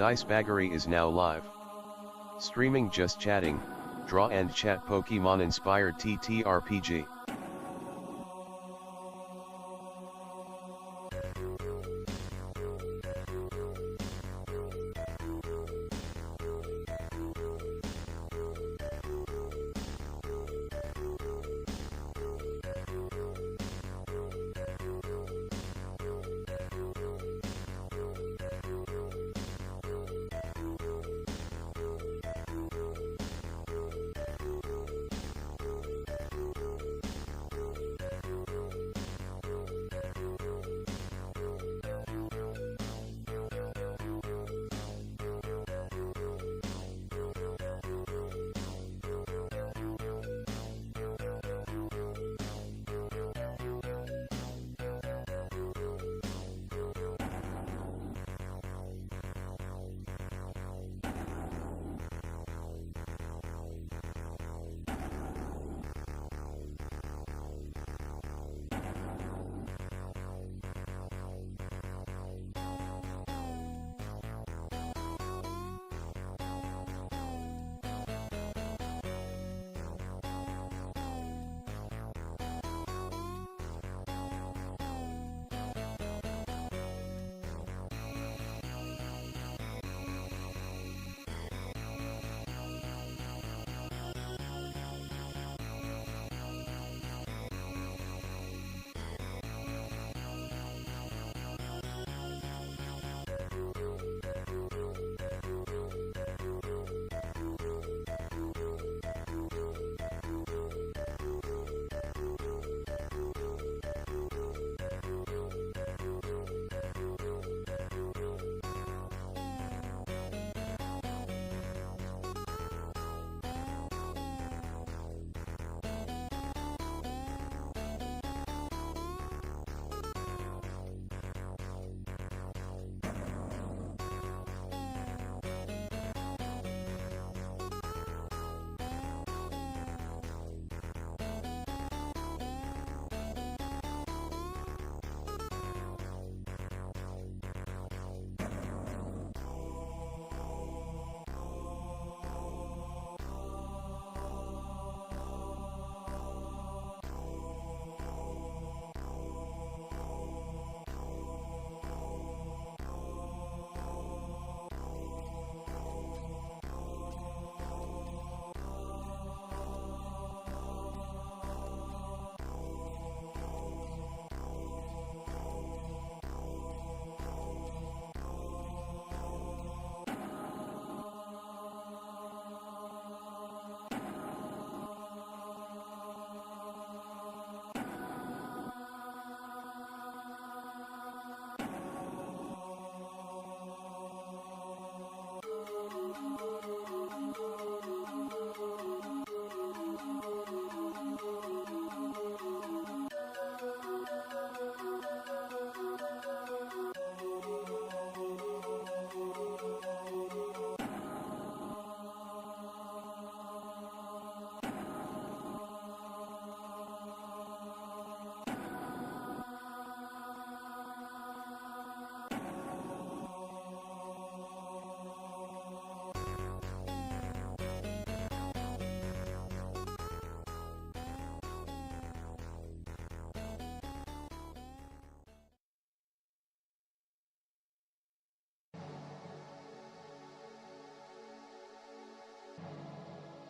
Dice Baggery is now live. Streaming Just Chatting, Draw and Chat Pokemon inspired TTRPG.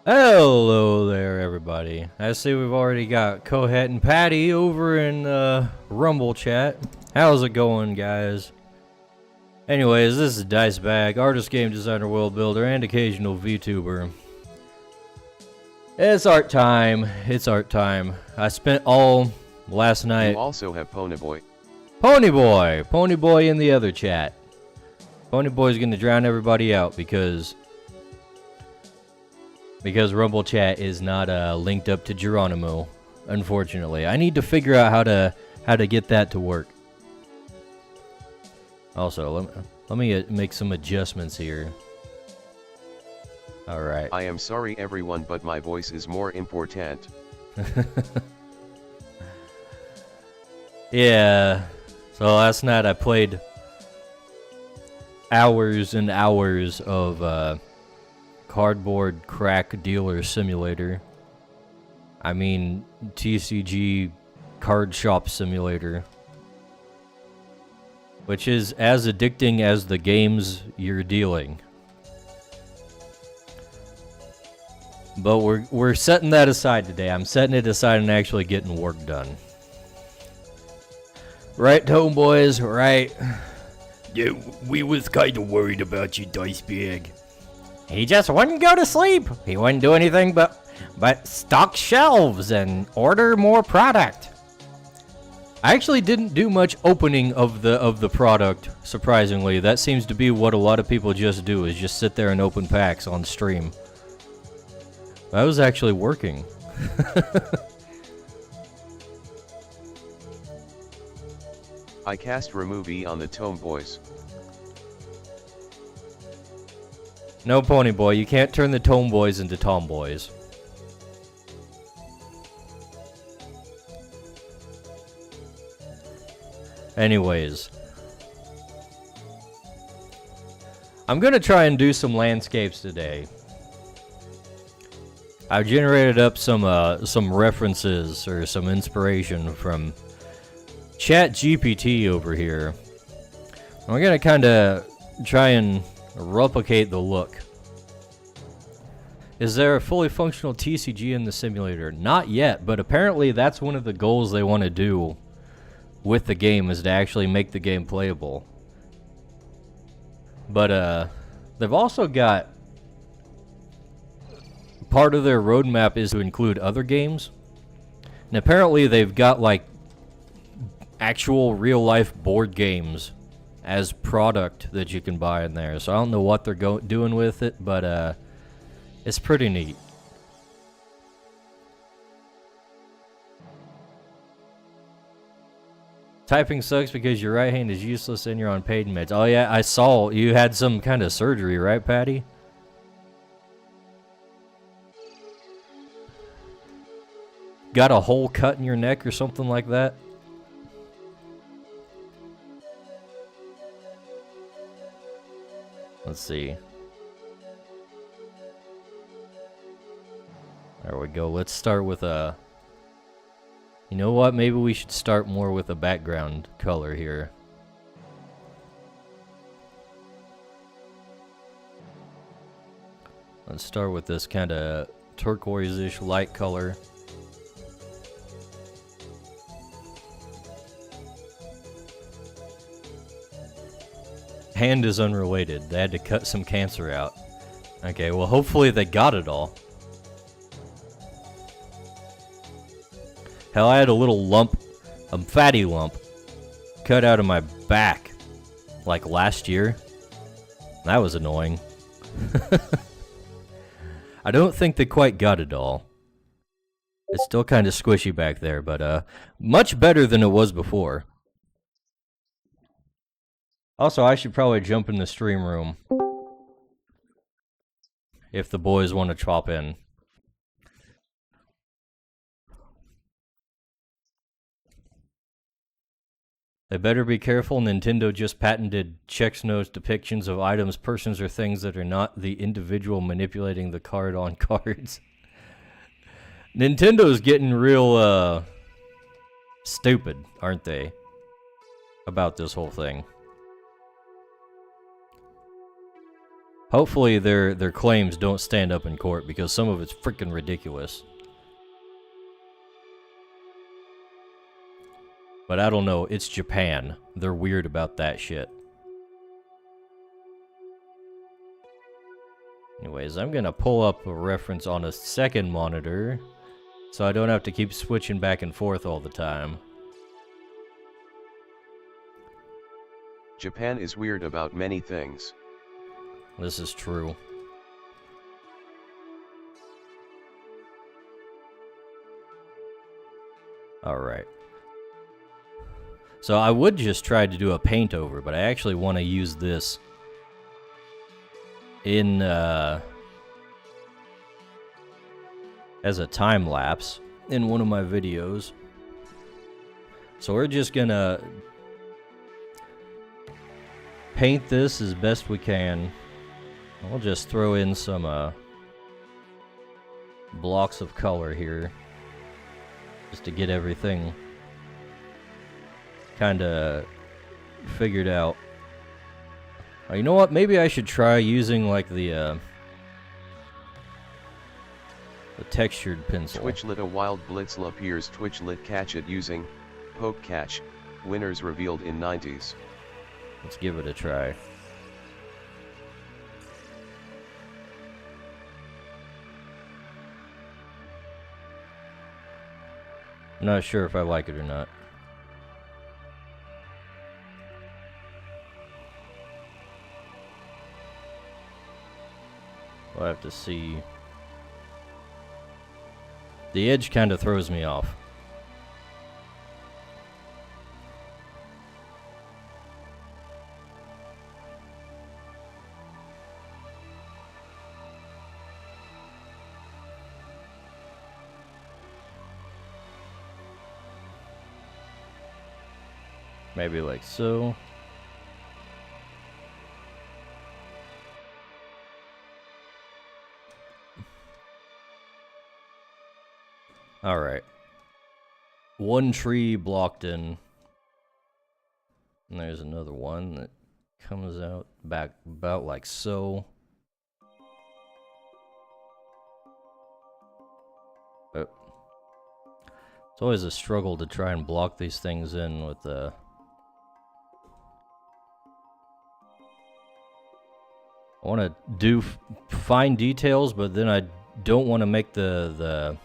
Hello there, everybody. I see we've already got Kohet and Patty over in Rumble chat. How's it going, guys? Anyways, this is Dice Bag, artist, game designer, world builder, and occasional VTuber. It's art time. It's art time. I spent all last night. You also have Ponyboy. Ponyboy in the other chat. Ponyboy's gonna drown everybody out because Rumble chat is not linked up to Geronimo, unfortunately. I need to figure out how to get that to work. Also, let me make some adjustments here. All right. I am sorry everyone, but my voice is more important. Yeah. So last night I played hours and hours of Cardboard Crack Dealer Simulator. I mean, TCG Card Shop Simulator. Which is as addicting as the games you're dealing. But we're setting that aside today. I'm setting it aside and actually getting work done. Right, Tone Boys? Right. Yeah, we was kind of worried about you, Dice Bag. He just wouldn't go to sleep. He wouldn't do anything but stock shelves and order more product. I actually didn't do much opening of the product, surprisingly. That seems to be what a lot of people just do, is just sit there and open packs on stream. That was actually working. I cast remove E on the Tome Boys. No, Pony Boy, you can't turn the Tome Boys into Tomboys. Anyways. I'm gonna try and do some landscapes today. I've generated up some references or some inspiration from ChatGPT over here. I'm gonna kinda try and replicate the look. Is there a fully functional TCG in the simulator? Not yet, but apparently that's one of the goals they want to do with the game, is to actually make the game playable. But they've also got, part of their roadmap is to include other games. And apparently they've got like actual real life board games as product that you can buy in there. So I don't know what they're doing with it, but it's pretty neat. Typing sucks because your right hand is useless and you're on paid meds. Oh yeah, I saw you had some kind of surgery, right, Patty? Got a hole cut in your neck or something like that? Let's see. There we go. Let's start with a... You know what? Maybe we should start more with a background color here. Let's start with this kind of turquoise-ish light color. Hand is unrelated. They had to cut some cancer out. Okay, well hopefully they got it all. Hell, I had a little lump, a fatty lump, cut out of my back, like last year. That was annoying. I don't think they quite got it all. It's still kind of squishy back there, but much better than it was before. Also, I should probably jump in the stream room if the boys want to chop in. They better be careful. Nintendo just patented Chex Notes depictions of items, persons, or things that are not the individual manipulating the card on cards. Nintendo's getting real, stupid, aren't they? About this whole thing. Hopefully their claims don't stand up in court, because some of it's freaking ridiculous. But I don't know, it's Japan. They're weird about that shit. Anyways, I'm gonna pull up a reference on a second monitor, so I don't have to keep switching back and forth all the time. Japan is weird about many things. This is true. Alright. So I would just try to do a paint over, but I actually want to use this in as a time lapse in one of my videos. So we're just gonna paint this as best we can. We'll just throw in some blocks of color here, just to get everything kind of figured out. Oh, you know what? Maybe I should try using like the textured pencil. Twitch lit a wild Blitzl appears. Twitch lit catch it using poke catch. Winners revealed in 90s. Let's give it a try. I'm not sure if I like it or not. We'll have to see. The edge kind of throws me off. Maybe like so. Alright. One tree blocked in. And there's another one that comes out back about like so. But it's always a struggle to try and block these things in with the... I want to do fine details, but then I don't want to make the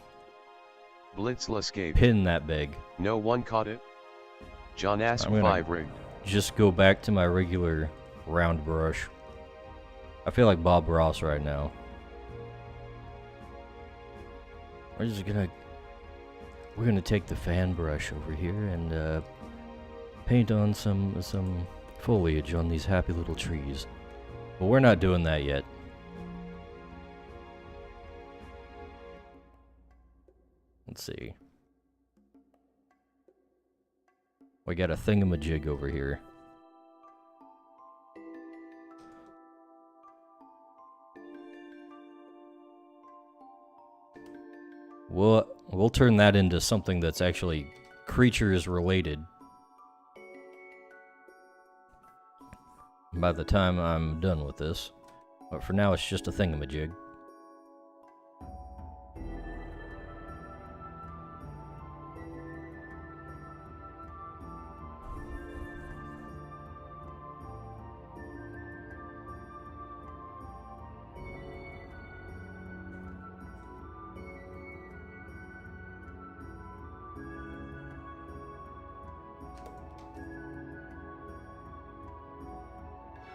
Blitzl escape. pin that big. No one caught it. John Ass 5 rigged. Just go back to my regular round brush. I feel like Bob Ross right now. We're gonna take the fan brush over here and paint on some foliage on these happy little trees. But we're not doing that yet. Let's see. We got a thingamajig over here. We'll turn that into something that's actually creatures related by the time I'm done with this. But for now, it's just a thingamajig.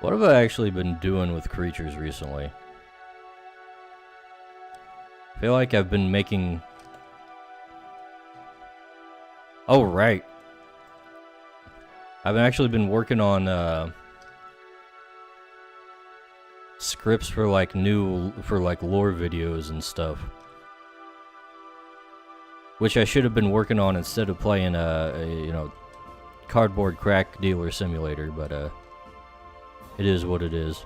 What have I actually been doing with creatures recently? I feel like I've been making... Oh, right. I've actually been working on scripts for like lore videos and stuff. Which I should have been working on instead of playing a cardboard crack dealer simulator, but it is what it is.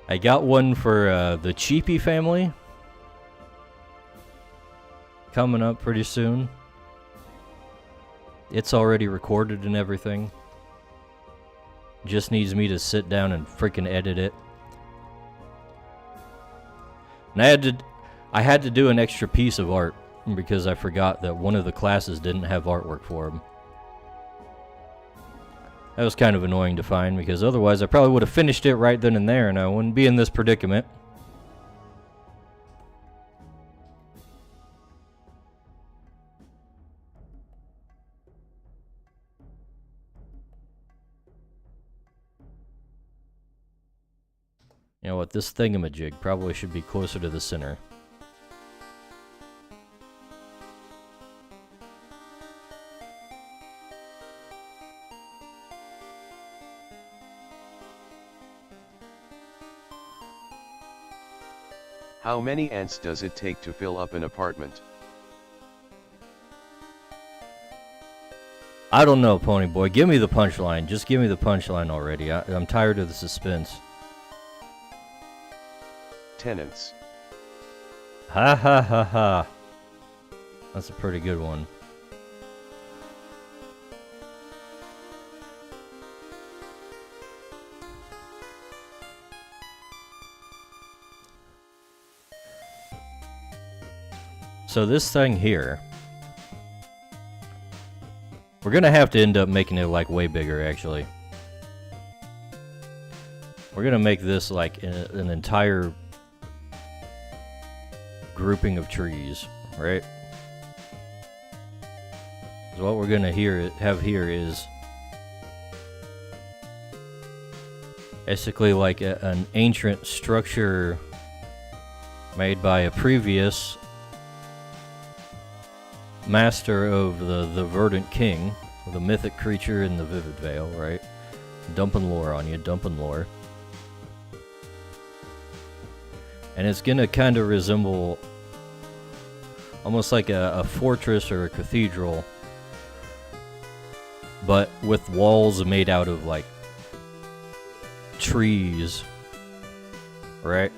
I got one for the Cheapy family. Coming up pretty soon. It's already recorded and everything. Just needs me to sit down and freaking edit it. And I had to do an extra piece of art because I forgot that one of the classes didn't have artwork for them. That was kind of annoying to find, because otherwise I probably would have finished it right then and there, and I wouldn't be in this predicament. You know what, this thingamajig probably should be closer to the center. How many ants does it take to fill up an apartment? I don't know, Pony Boy. Give me the punchline. Just give me the punchline already. I'm tired of the suspense. Tenants. Ha ha ha ha. That's a pretty good one. So this thing here, we're gonna have to end up making it like way bigger actually. We're gonna make this like an entire grouping of trees, right? So what we're gonna have here is basically like an ancient structure made by a previous master of the Verdant King, the mythic creature in the Vivid Vale, right? Dumping lore on you, dumping lore. And it's gonna kind of resemble almost like a fortress or a cathedral, but with walls made out of like trees, right?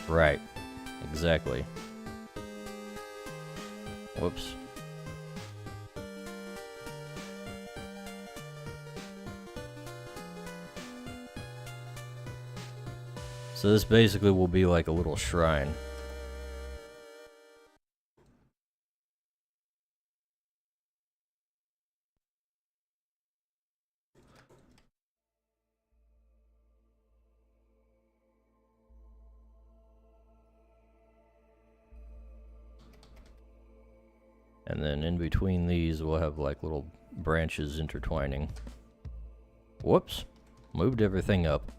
Right, exactly. Whoops. So this basically will be like a little shrine. And then in between these, we'll have like little branches intertwining. Whoops. Moved everything up.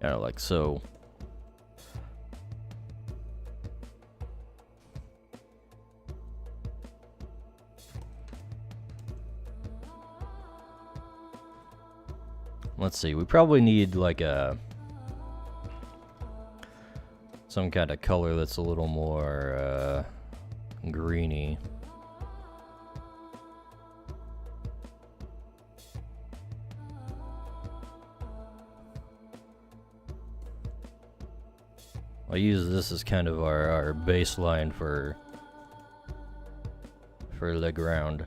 Kind of like so. Let's see, we probably need like some kind of color that's a little more greeny. I'll use this as kind of our baseline for the ground.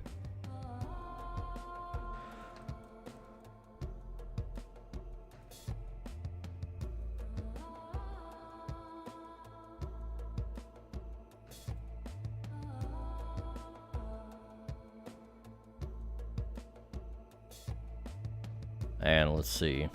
And let's see.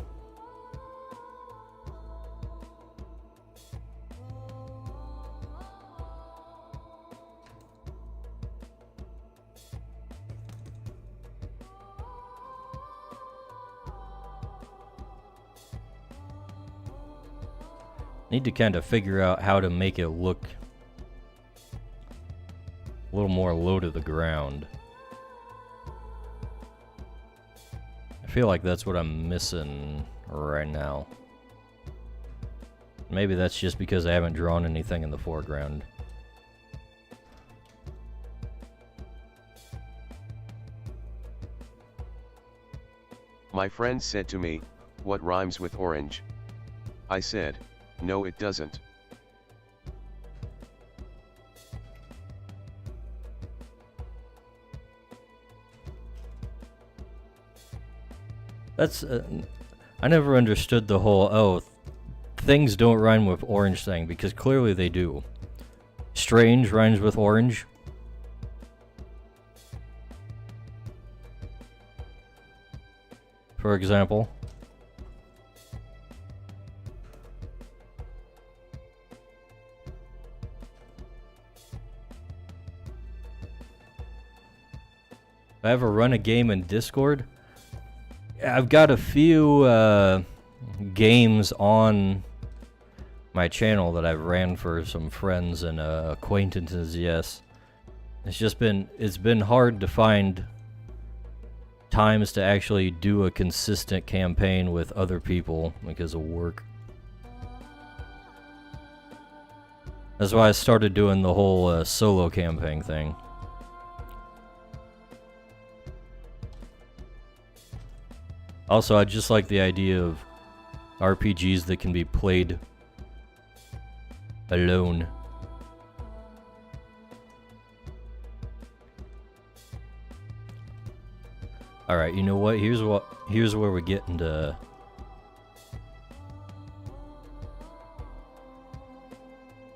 Need to kind of figure out how to make it look a little more low to the ground. I feel like that's what I'm missing right now. Maybe that's just because I haven't drawn anything in the foreground. My friend said to me, "What rhymes with orange?" I said, "No, it doesn't." That's I never understood the whole things don't rhyme with orange thing, because clearly they do. Strange rhymes with orange. For example. If I ever run a game in Discord, I've got a few games on my channel that I've ran for some friends and acquaintances, yes. It's been hard to find times to actually do a consistent campaign with other people because of work. That's why I started doing the whole solo campaign thing. Also, I just like the idea of RPGs that can be played alone. Alright, you know what? Here's where we get into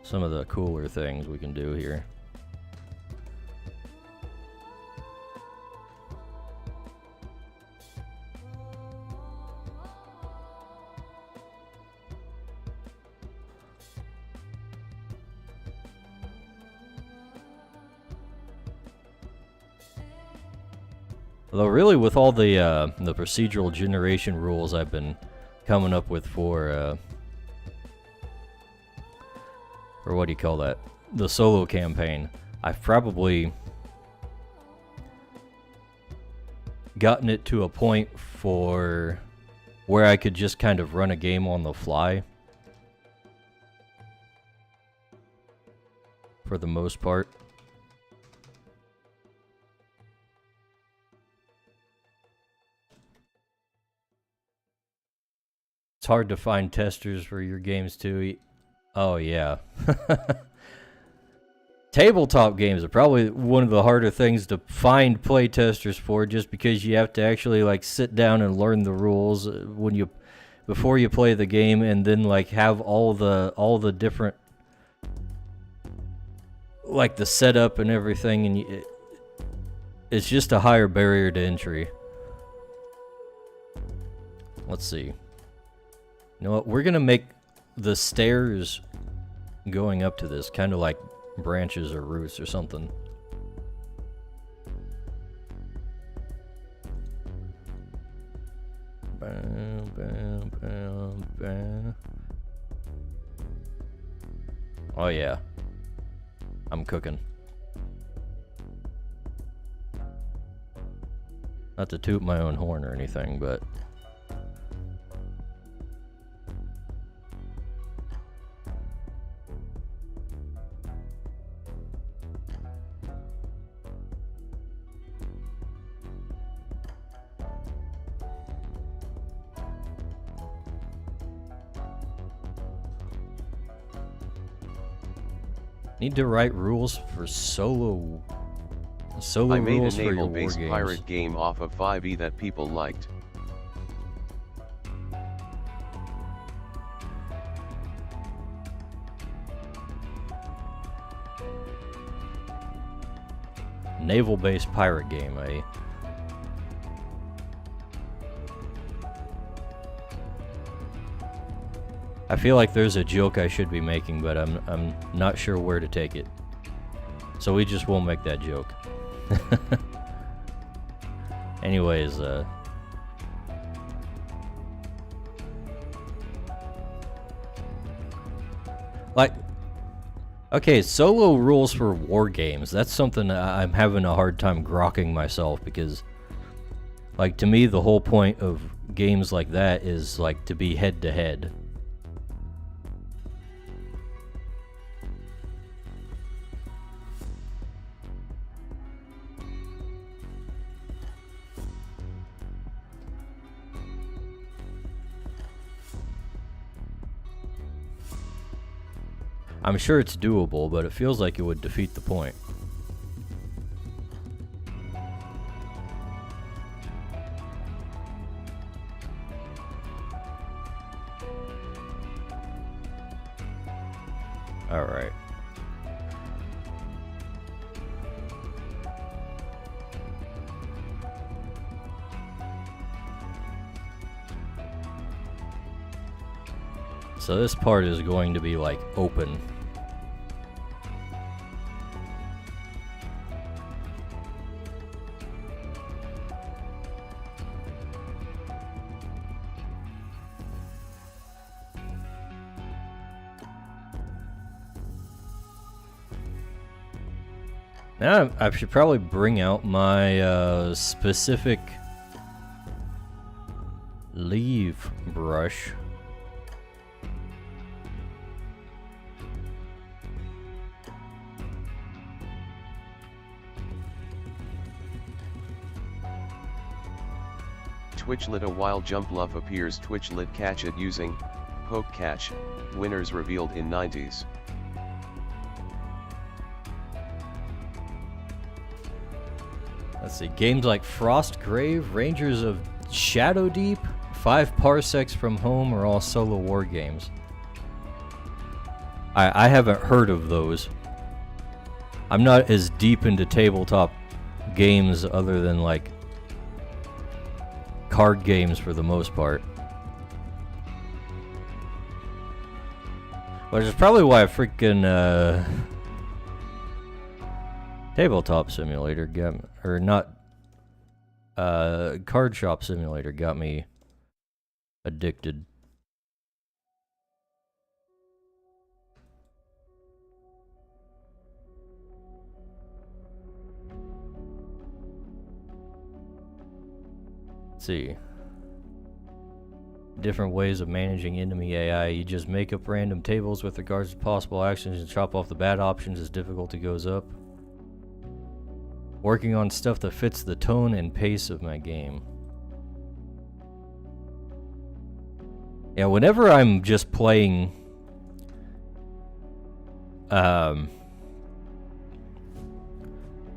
some of the cooler things we can do here. Although really with all the procedural generation rules I've been coming up with for what do you call that? The solo campaign, I've probably gotten it to a point for where I could just kind of run a game on the fly. For the most part. It's hard to find testers for your games too. Oh yeah. Tabletop games are probably one of the harder things to find play testers for, just because you have to actually like sit down and learn the rules before you play the game, and then like have all the different like the setup and everything, and it's just a higher barrier to entry. Let's see. You know what? We're gonna make the stairs going up to this kind of like branches or roots or something. Bam, bam, bam, bam. Oh yeah. I'm cooking. Not to toot my own horn or anything, but need to write rules for solo I made rules a for your naval-based war pirate games. game off of 5e that people liked. Naval-based pirate game, eh? I feel like there's a joke I should be making, but I'm not sure where to take it. So we just won't make that joke. Anyways, like, okay, solo rules for war games. That's something I'm having a hard time grokking myself, because, like, to me, the whole point of games like that is, like, to be head-to-head. I'm sure it's doable, but it feels like it would defeat the point. Alright. So this part is going to be like open. Now I should probably bring out my specific leaf brush. Twitch lit a while jump love appears. Twitch lit catch it using poke catch. Winners revealed in 90s. Let's see, games like Frostgrave, Rangers of Shadow Deep, 5 Parsecs from Home are all solo war games. I haven't heard of those. I'm not as deep into tabletop games other than like card games for the most part. Which is probably why a freaking Tabletop Simulator got me, or not, Card Shop Simulator got me addicted. Let's see. Different ways of managing enemy AI. You just make up random tables with regards to possible actions and chop off the bad options as difficulty goes up. Working on stuff that fits the tone and pace of my game. Yeah, whenever I'm just playing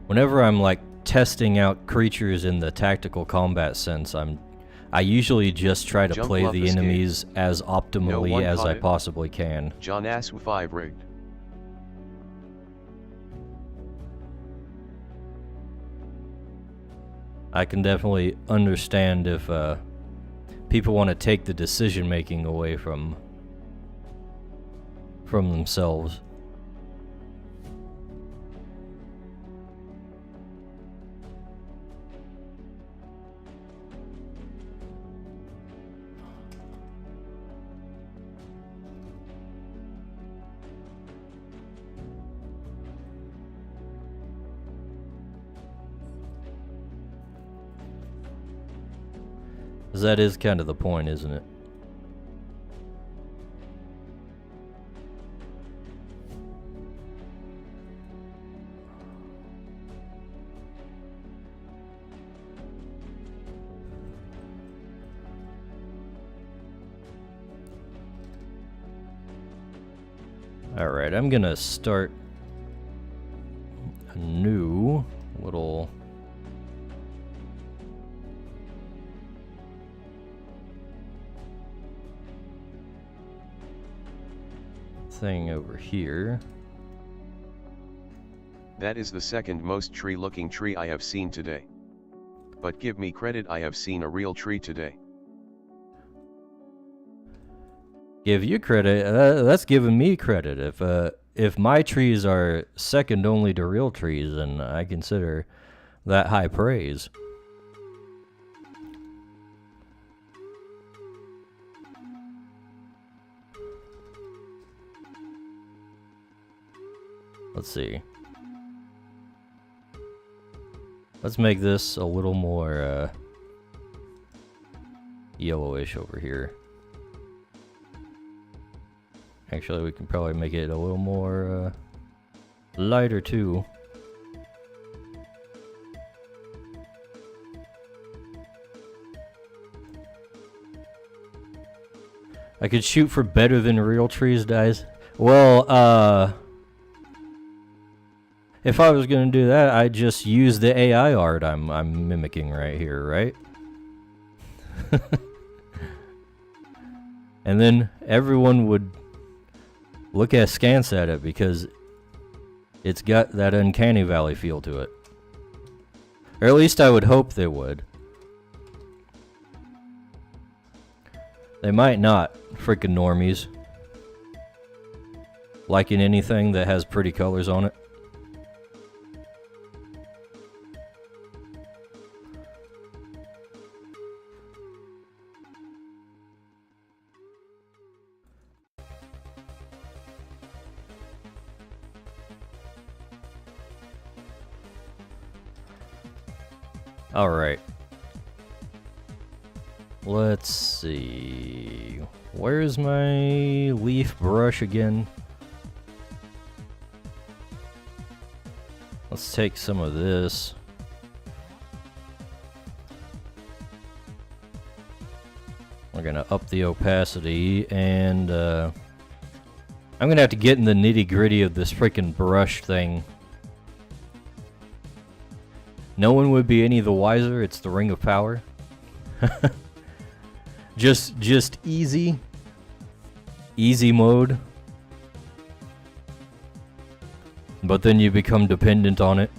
whenever I'm like testing out creatures in the tactical combat sense, I usually just try to play the enemies as optimally as I possibly can. John Ass 5 rigged. I can definitely understand if people want to take the decision making away from themselves. That is kind of the point, isn't it? Alright, I'm gonna start a new little thing over here. That is the second most tree-looking tree I have seen today. But give me credit, I have seen a real tree today. Give you credit? That's giving me credit. If my trees are second only to real trees, then I consider that high praise. Let's see. Let's make this a little more yellowish over here. Actually, we can probably make it a little more lighter too. I could shoot for better than real trees, guys. Well, if I was gonna do that, I'd just use the AI art I'm mimicking right here, right? And then everyone would look askance at it because it's got that uncanny valley feel to it. Or at least I would hope they would. They might not, freaking normies. Liking anything that has pretty colors on it. Alright. Let's see. Where's my leaf brush again? Let's take some of this. We're gonna up the opacity, and I'm gonna have to get in the nitty-gritty of this freaking brush thing. No one would be any the wiser. It's the Ring of Power. just easy mode. But then you become dependent on it.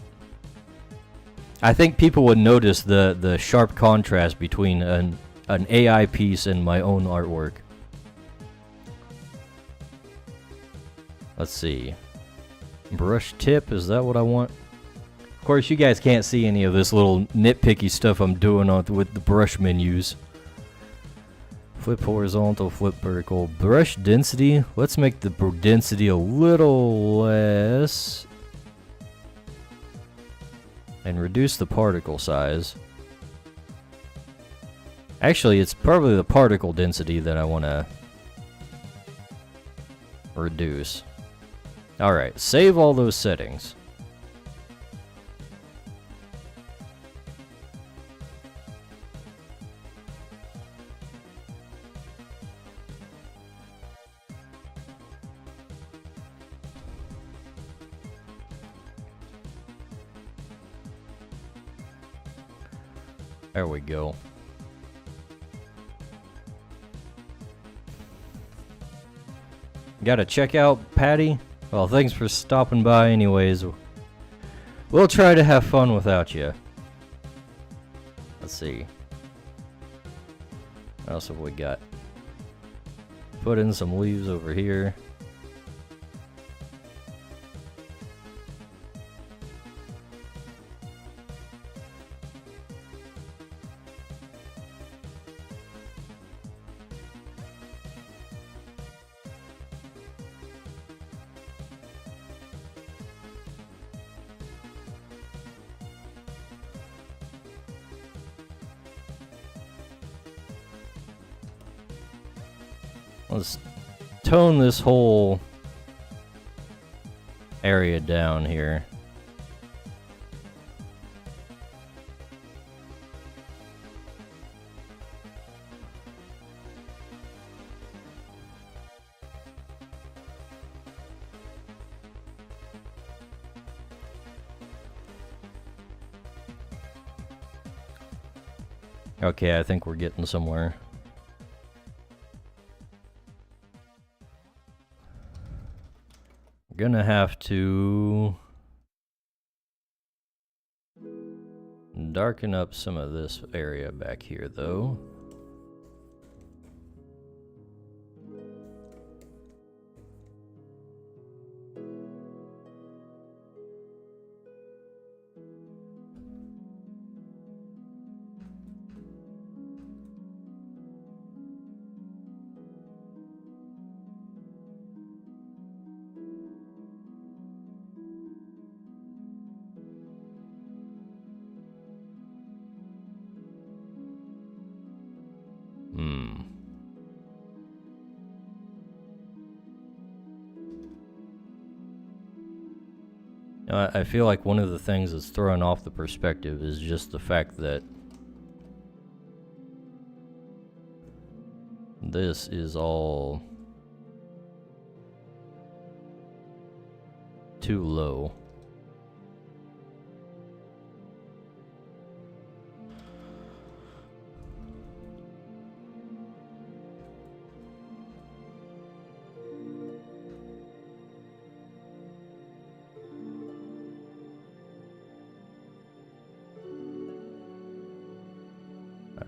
I think people would notice the sharp contrast between an AI piece and my own artwork. Let's see. Brush tip, is that what I want? Of course, you guys can't see any of this little nitpicky stuff I'm doing with the brush menus. Flip horizontal, flip vertical. Brush density. Let's make the density a little less. And reduce the particle size. Actually, it's probably the particle density that I want to reduce. Alright, save all those settings. There we go. Gotta check out Patty? Well, thanks for stopping by anyways. We'll try to have fun without you. Let's see. What else have we got? Put in some leaves over here. Let's tone this whole area down here. Okay, I think we're getting somewhere. Gonna have to darken up some of this area back here though. I feel like one of the things that's throwing off the perspective is just the fact that this is all too low.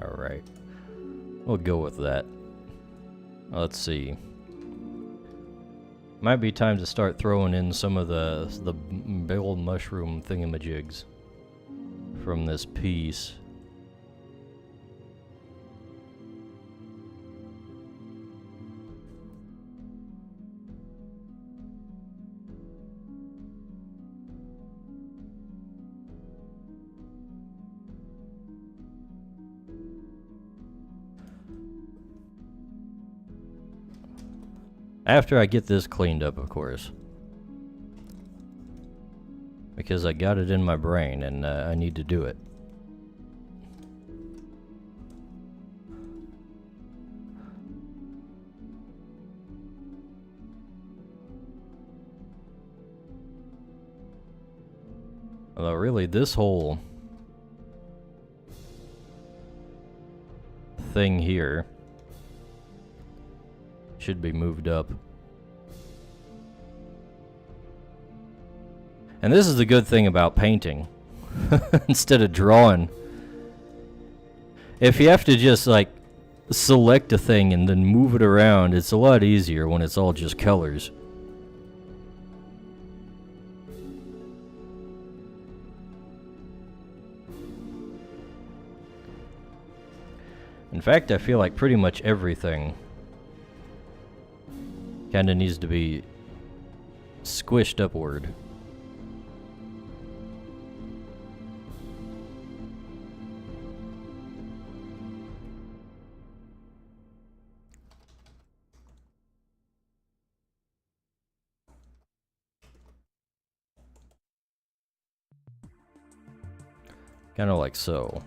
Alright, we'll go with that. Let's see. Might be time to start throwing in some of the old mushroom thingamajigs from this piece. After I get this cleaned up, of course. Because I got it in my brain and I need to do it. Although really, this whole thing here should be moved up. And this is the good thing about painting instead of drawing. If you have to just like select a thing and then move it around, it's a lot easier when it's all just colors. In fact, I feel like pretty much everything kinda needs to be squished upward. Kinda like so.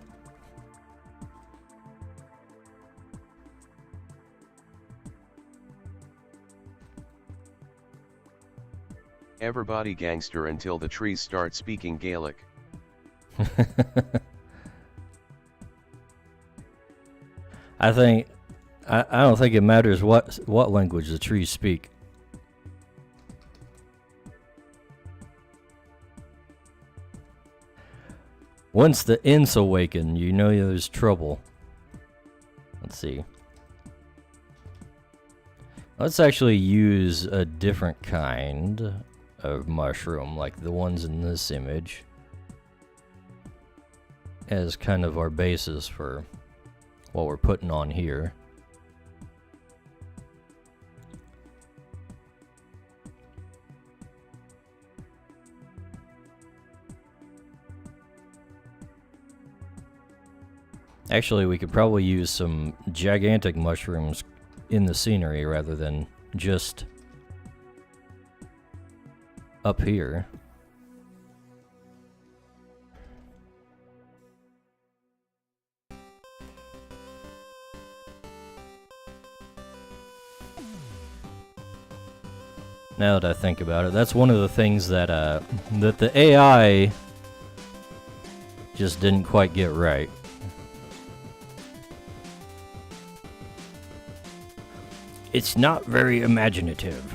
Everybody gangster until the trees start speaking Gaelic. I don't think it matters what language the trees speak. Once the Ints awaken, you know there's trouble. Let's see. Let's actually use a different kind of mushroom, like the ones in this image, as kind of our basis for what we're putting on here. Actually, we could probably use some gigantic mushrooms in the scenery rather than just up here. Now that I think about it, that's one of the things that that the AI just didn't quite get right. It's not very imaginative.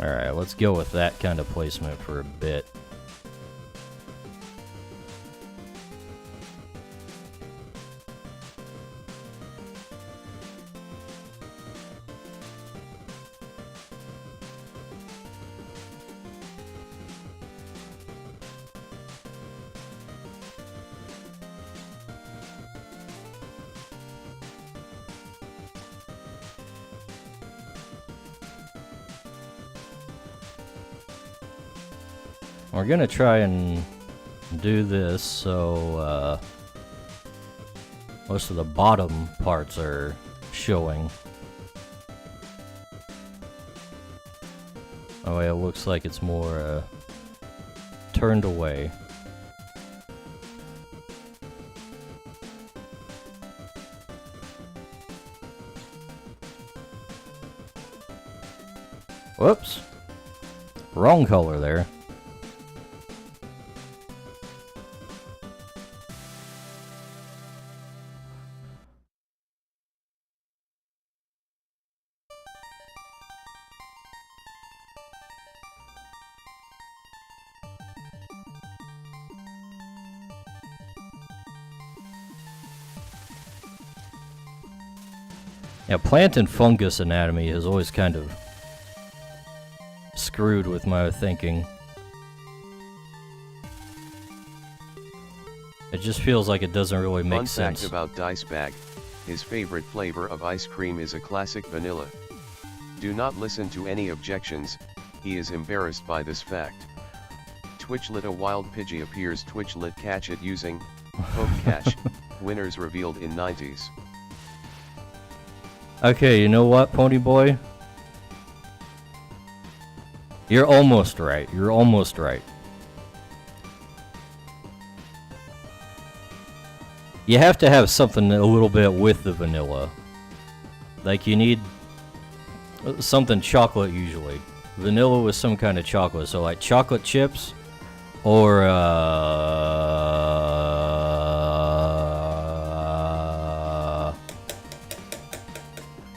Alright, let's go with that kind of placement for a bit. We're gonna try and do this so most of the bottom parts are showing. That way it looks like it's more turned away. Whoops! Wrong color there. Yeah, plant and fungus anatomy has always kind of screwed with my thinking. It just feels like it doesn't really make sense. Fun fact about Dicebag, his favorite flavor of ice cream is a classic vanilla. Do not listen to any objections, he is embarrassed by this fact. Twitchlet a wild Pidgey appears Twitchlet catch it using, poke catch, winners revealed in 90s. Okay, you know what, Pony Boy? You're almost right, you're almost right. You have to have something a little bit with the vanilla. Like you need something chocolate usually. Vanilla with some kind of chocolate, so like chocolate chips or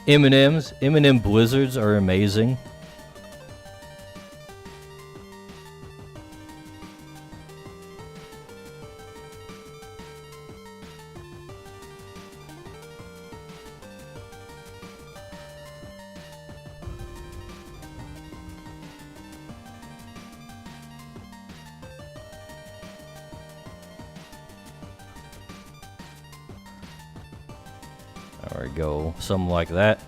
M&Ms. M&M Blizzards are amazing. There we go, something like that.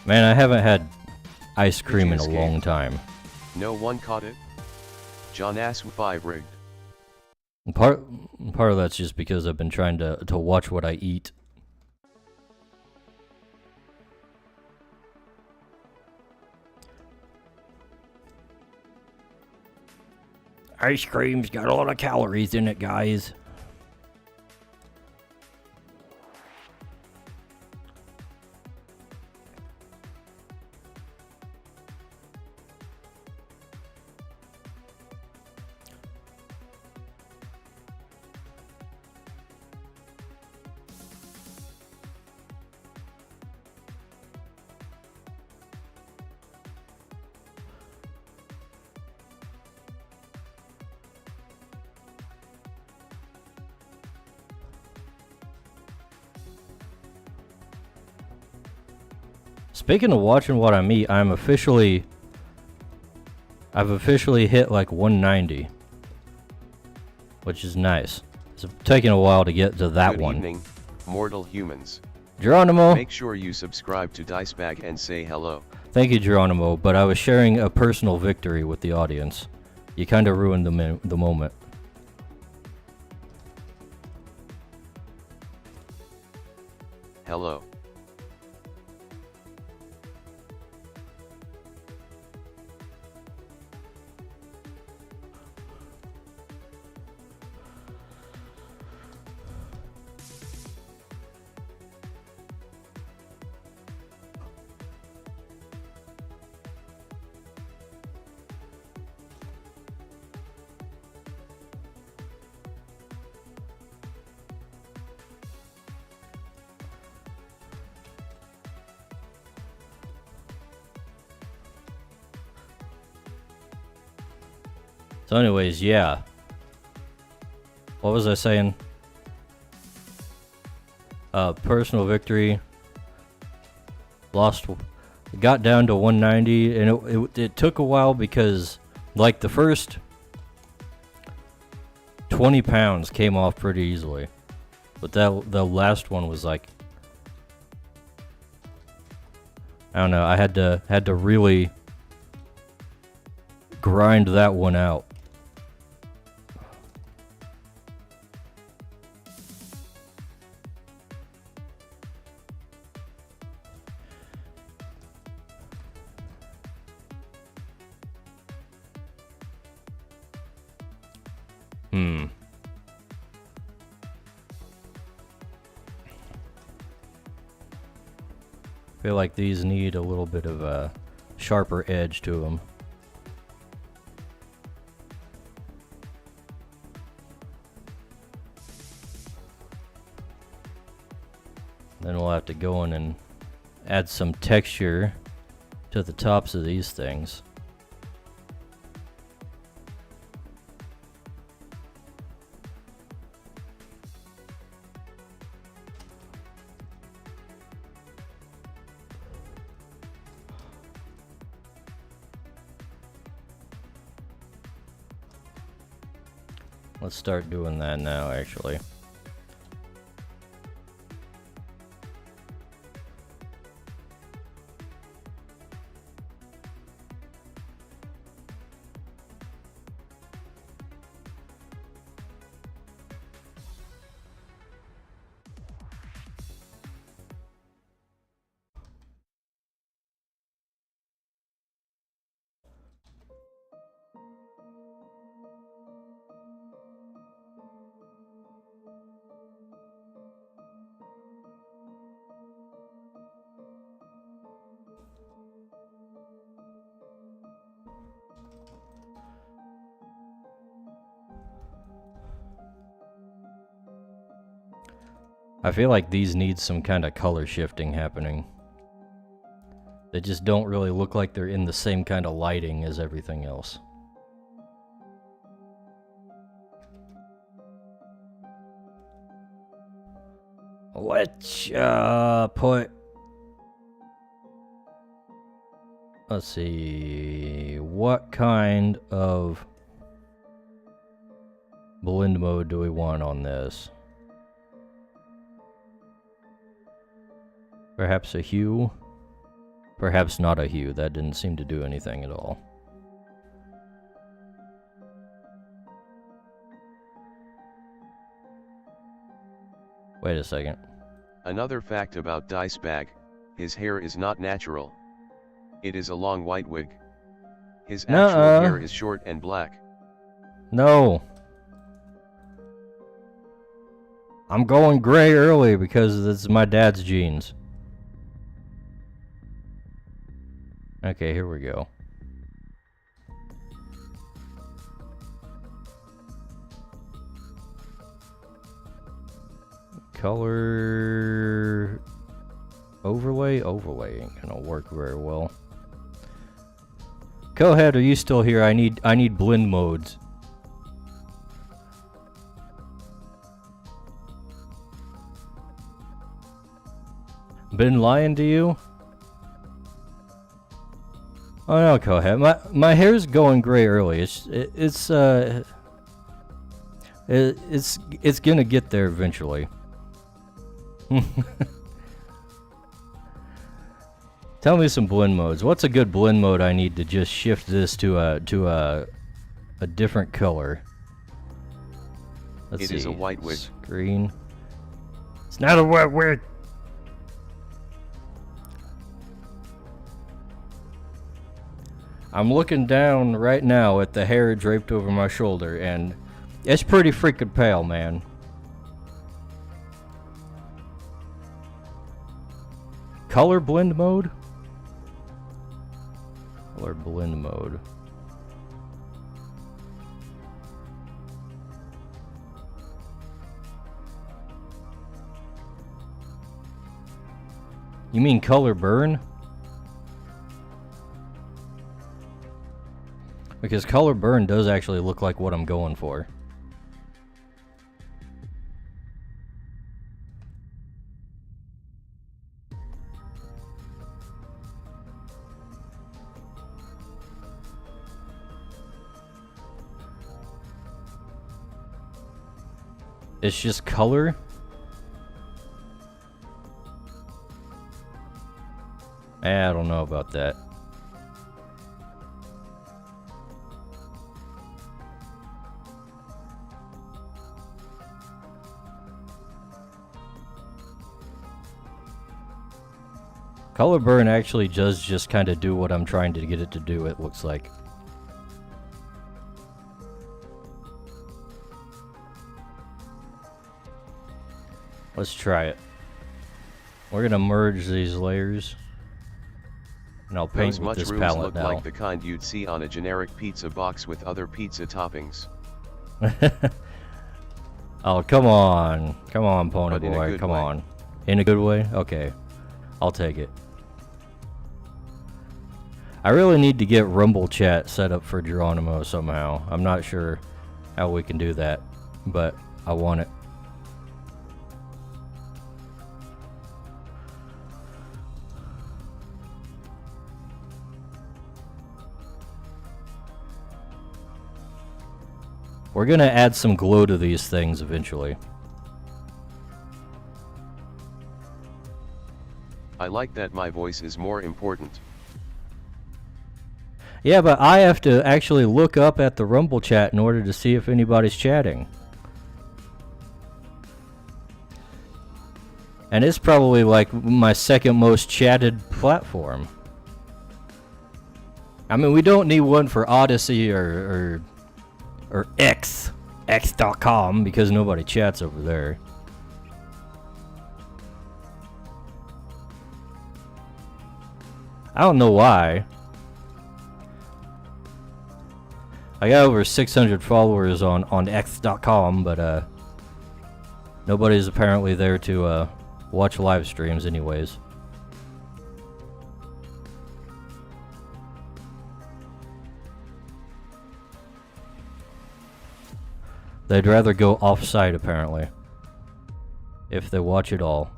Man, I haven't had ice cream in a long time. No one caught it? John Ass 5 rigged. Part of that's just because I've been trying to watch what I eat. Ice cream's got a lot of calories in it, guys. Speaking of watching what I eat, I've officially hit like 190, which is nice. It's taking a while to get to that one. Good evening, mortal humans. Geronimo! Make sure you subscribe to Dicebag and say hello. Thank you, Geronimo, but I was sharing a personal victory with the audience. You kind of ruined the moment. Hello. So anyways, yeah. What was I saying? Personal victory. Got down to 190, and it took a while because, like, the first 20 pounds came off pretty easily. But the last one was like, I don't know, I had to really grind that one out. Feel like these need a little bit of a sharper edge to them. Then we'll have to go in and add some texture to the tops of these things. Let's start doing that now, actually. I feel like these need some kind of color shifting happening. They just don't really look like they're in the same kind of lighting as everything else. Let's put... Let's see... What kind of blend mode do we want on this? Perhaps a hue? Perhaps not a hue. That didn't seem to do anything at all. Wait a second. Another fact about Dicebag, his hair is not natural. It is a long white wig. His actual hair is short and black. No. I'm going gray early because it's my dad's genes. Okay, here we go. Color overlay ain't gonna work very well. Go ahead, are you still here? I need blend modes. Been lying to you? Oh no, go ahead. My hair's going gray early. It's gonna get there eventually. Tell me some blend modes. What's a good blend mode I need to just shift this to a different color? Let's see. It is a white wig. Green. It's not a white wig. I'm looking down right now at the hair draped over my shoulder, and it's pretty freaking pale, man. Color blend mode? Color blend mode. You mean color burn? Because color burn does actually look like what I'm going for. It's just color? I don't know about that. Color burn actually does just kind of do what I'm trying to get it to do, it looks like. Let's try it. We're gonna merge these layers. And I'll paint Those with this mushrooms palette look now. like the kind you'd see on a generic pizza box with other pizza toppings. Oh, come on. Come on, Pony But in a Boy. good Come way. on. In a good way? Okay. I'll take it. I really need to get Rumble Chat set up for Geronimo somehow. I'm not sure how we can do that, but I want it. We're gonna add some glow to these things eventually. I like that my voice is more important. Yeah, but I have to actually look up at the Rumble chat in order to see if anybody's chatting. And it's probably like my second most chatted platform. I mean, we don't need one for Odyssey or X.com because nobody chats over there. I don't know why. I got over 600 followers on X.com, but nobody's apparently there to watch live streams anyways. They'd rather go off-site apparently, if they watch it all.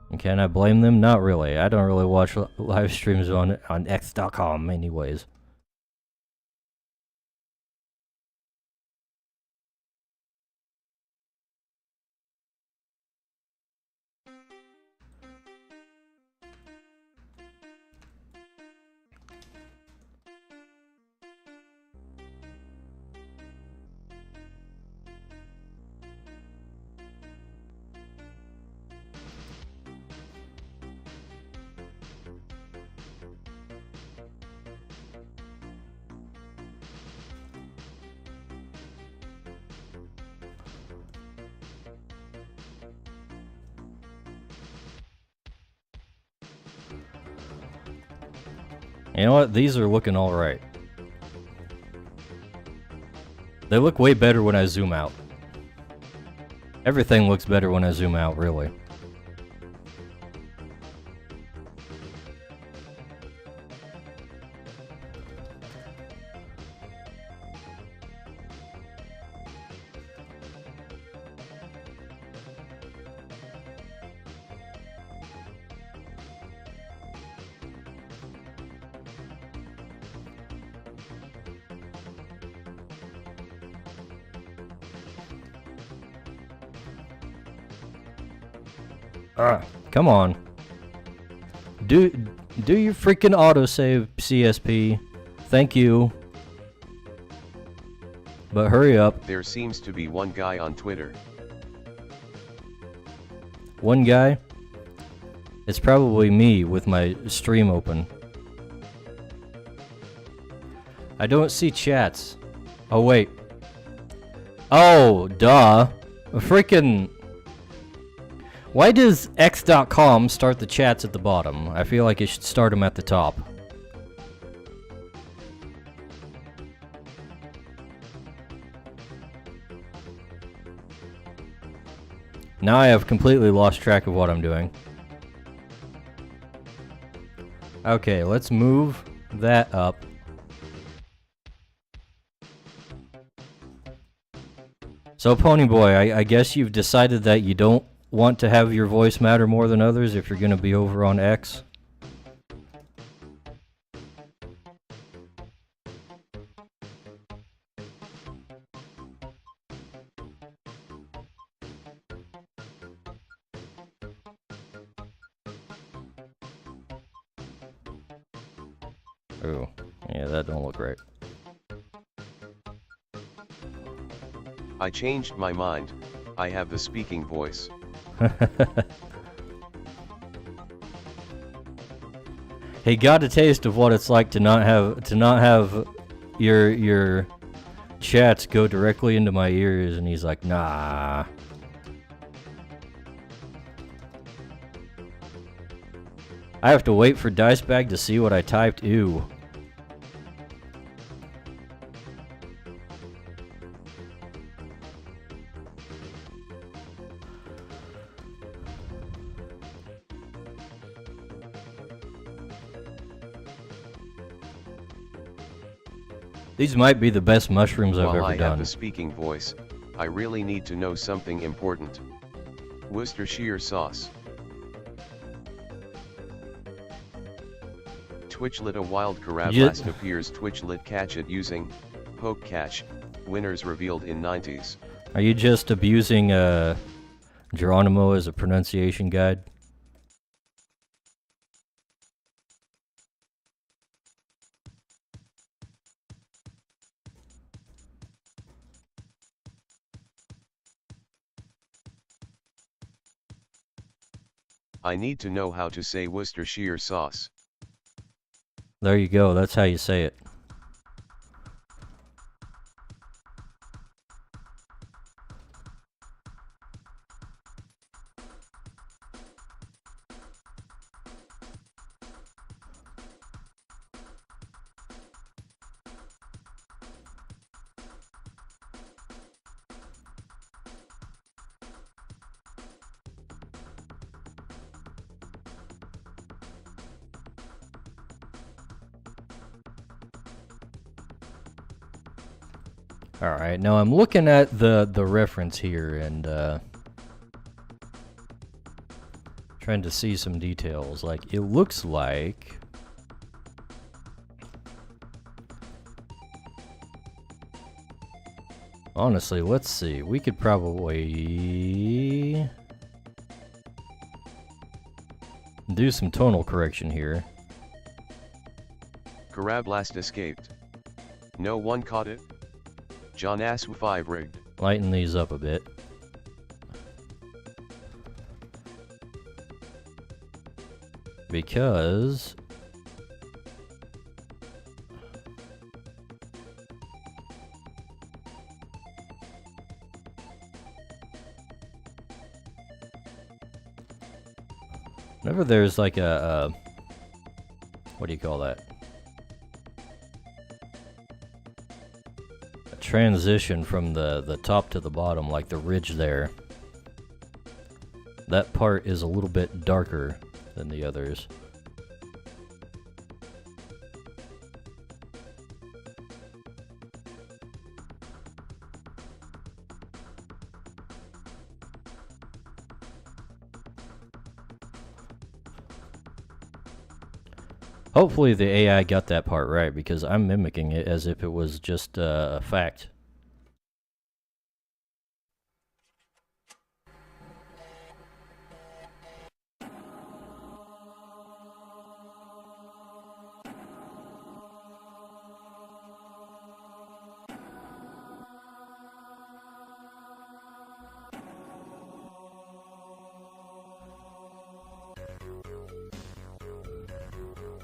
And can I blame them? Not really. I don't really watch live streams on X.com anyways. You know what? These are looking alright. They look way better when I zoom out. Everything looks better when I zoom out, really. Come on. Do your freaking autosave, CSP. Thank you. But hurry up. There seems to be one guy on Twitter. One guy? It's probably me with my stream open. I don't see chats. Oh, wait. Oh, duh. Freaking... Why does X.com start the chats at the bottom? I feel like it should start them at the top. Now I have completely lost track of what I'm doing. Okay, let's move that up. So Ponyboy, I guess you've decided that you don't want to have your voice matter more than others if you're going to be over on X? Ooh, yeah, that don't look right. I changed my mind. I have the speaking voice. He got a taste of what it's like to not have your chats go directly into my ears, and he's like, nah. I have to wait for Dicebag to see what I typed. Ew. These might be the best mushrooms I've While ever I done. have the speaking voice, I really need to know something important. Worcestershire sauce. Twitchlit a wild carab last appears Twitchlit catch it using Poke catch, winners revealed in 90s. Are you just abusing Geronimo as a pronunciation guide? I need to know how to say Worcestershire sauce. There you go, that's how you say it. Alright, now I'm looking at the reference here and trying to see some details. Like, it looks like honestly, let's see. We could probably do some tonal correction here. Karab last escaped. No one caught it? John Asw 5 rigged. Lighten these up a bit. Because whenever there's like a what do you call that? A transition from the top to the bottom, like the ridge there. That part is a little bit darker than the others. Hopefully the AI got that part right, because I'm mimicking it as if it was just a fact.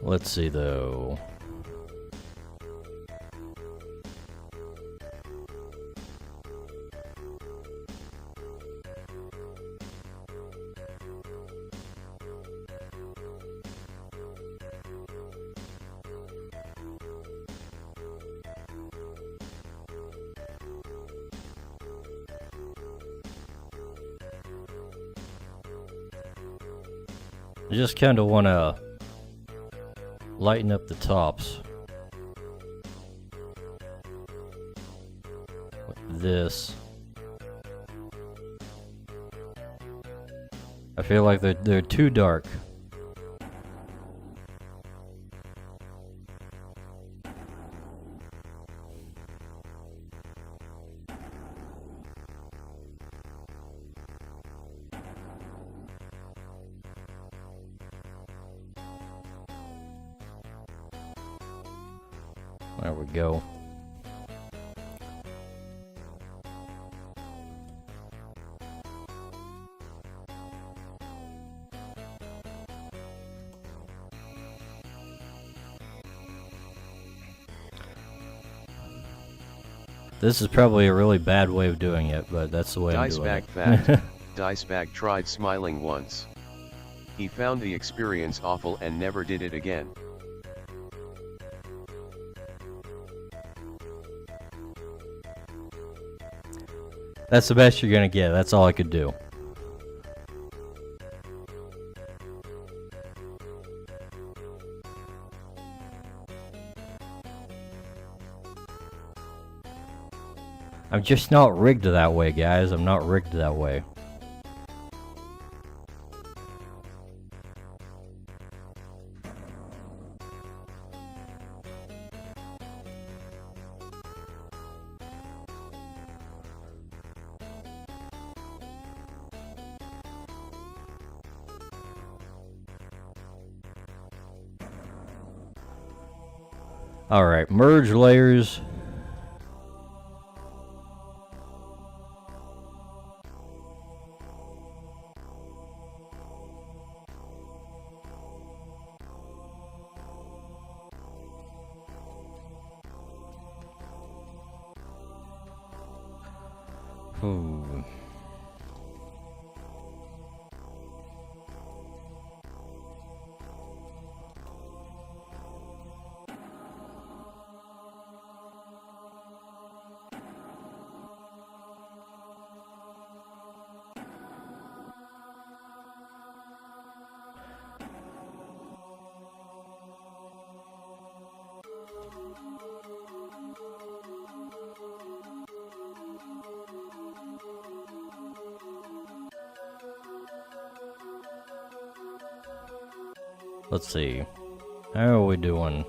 Let's see though. I just kind of want to lighten up the tops like this. I feel like they're too dark. There we go. This is probably a really bad way of doing it, but that's the way I'm doing it. Dicebag fact. Dicebag tried smiling once. He found the experience awful and never did it again. That's the best you're gonna get. That's all I could do. I'm just not rigged that way, guys. I'm not rigged that way. Alright, merge layers. Ooh. Let's see. How are we doing?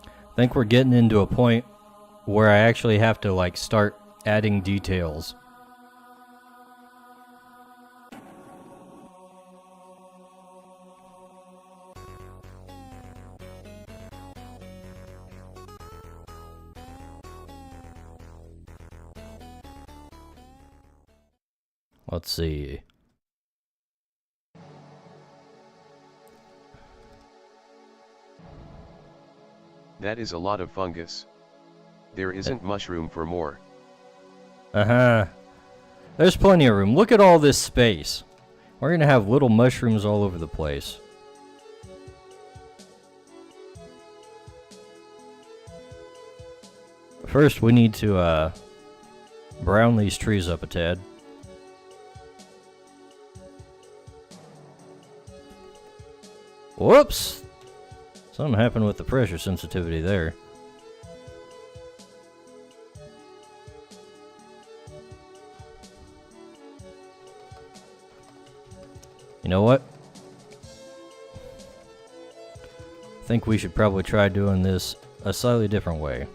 I think we're getting into a point where I actually have to like start adding details. Let's see. That is a lot of fungus. There isn't much room for more. Uh-huh. There's plenty of room. Look at all this space. We're gonna have little mushrooms all over the place. First, we need to, brown these trees up a tad. Whoops! Something happened with the pressure sensitivity there. You know what? I think we should probably try doing this a slightly different way.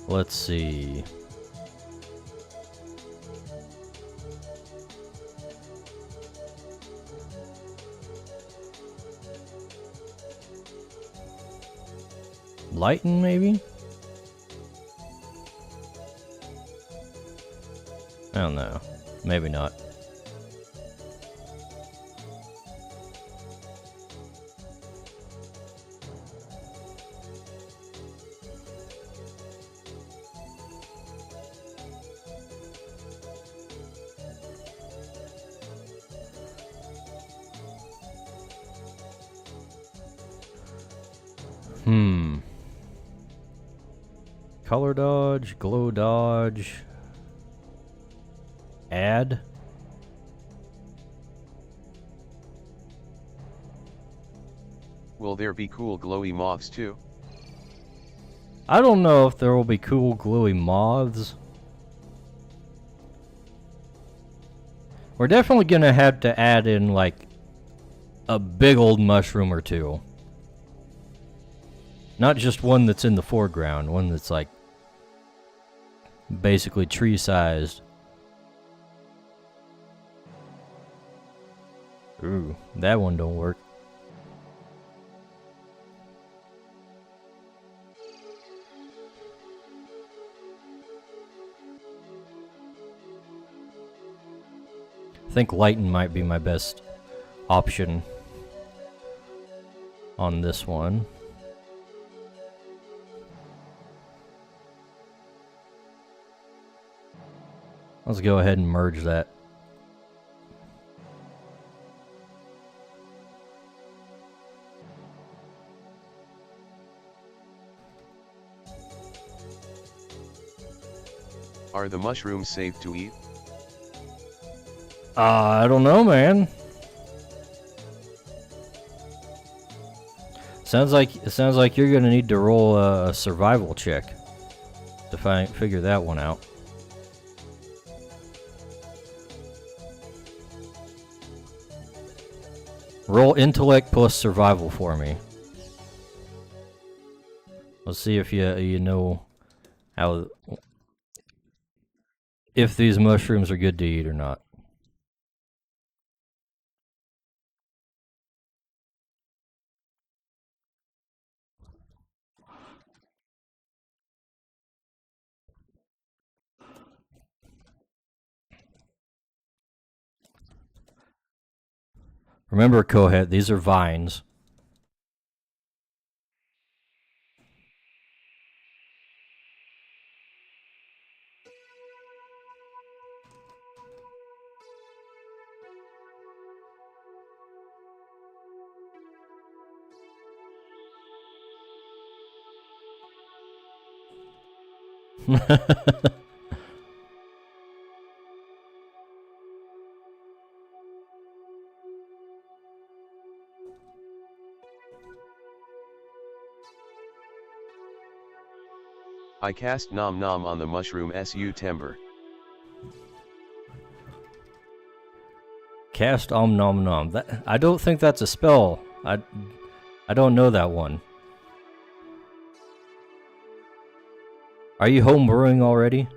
Let's see. Lighten, maybe? I don't know. Maybe not. Color dodge, glow dodge, add. Will there be cool glowy moths too? I don't know if there will be cool glowy moths. We're definitely gonna have to add in like a big old mushroom or two. Not just one that's in the foreground, one that's like basically tree sized. Ooh, that one don't work. I think lighten might be my best option. on this one. Let's go ahead and merge that. Are the mushrooms safe to eat? I don't know, man. Sounds like you're gonna need to roll a survival check to figure that one out. Roll intellect plus survival for me. Let's see if you know how, if these mushrooms are good to eat or not. Remember, Kohet, these are vines. I cast Nom Nom on the mushroom su timber. Cast Om Nom Nom. That, I don't think that's a spell. I don't know that one. Are you home brewing already?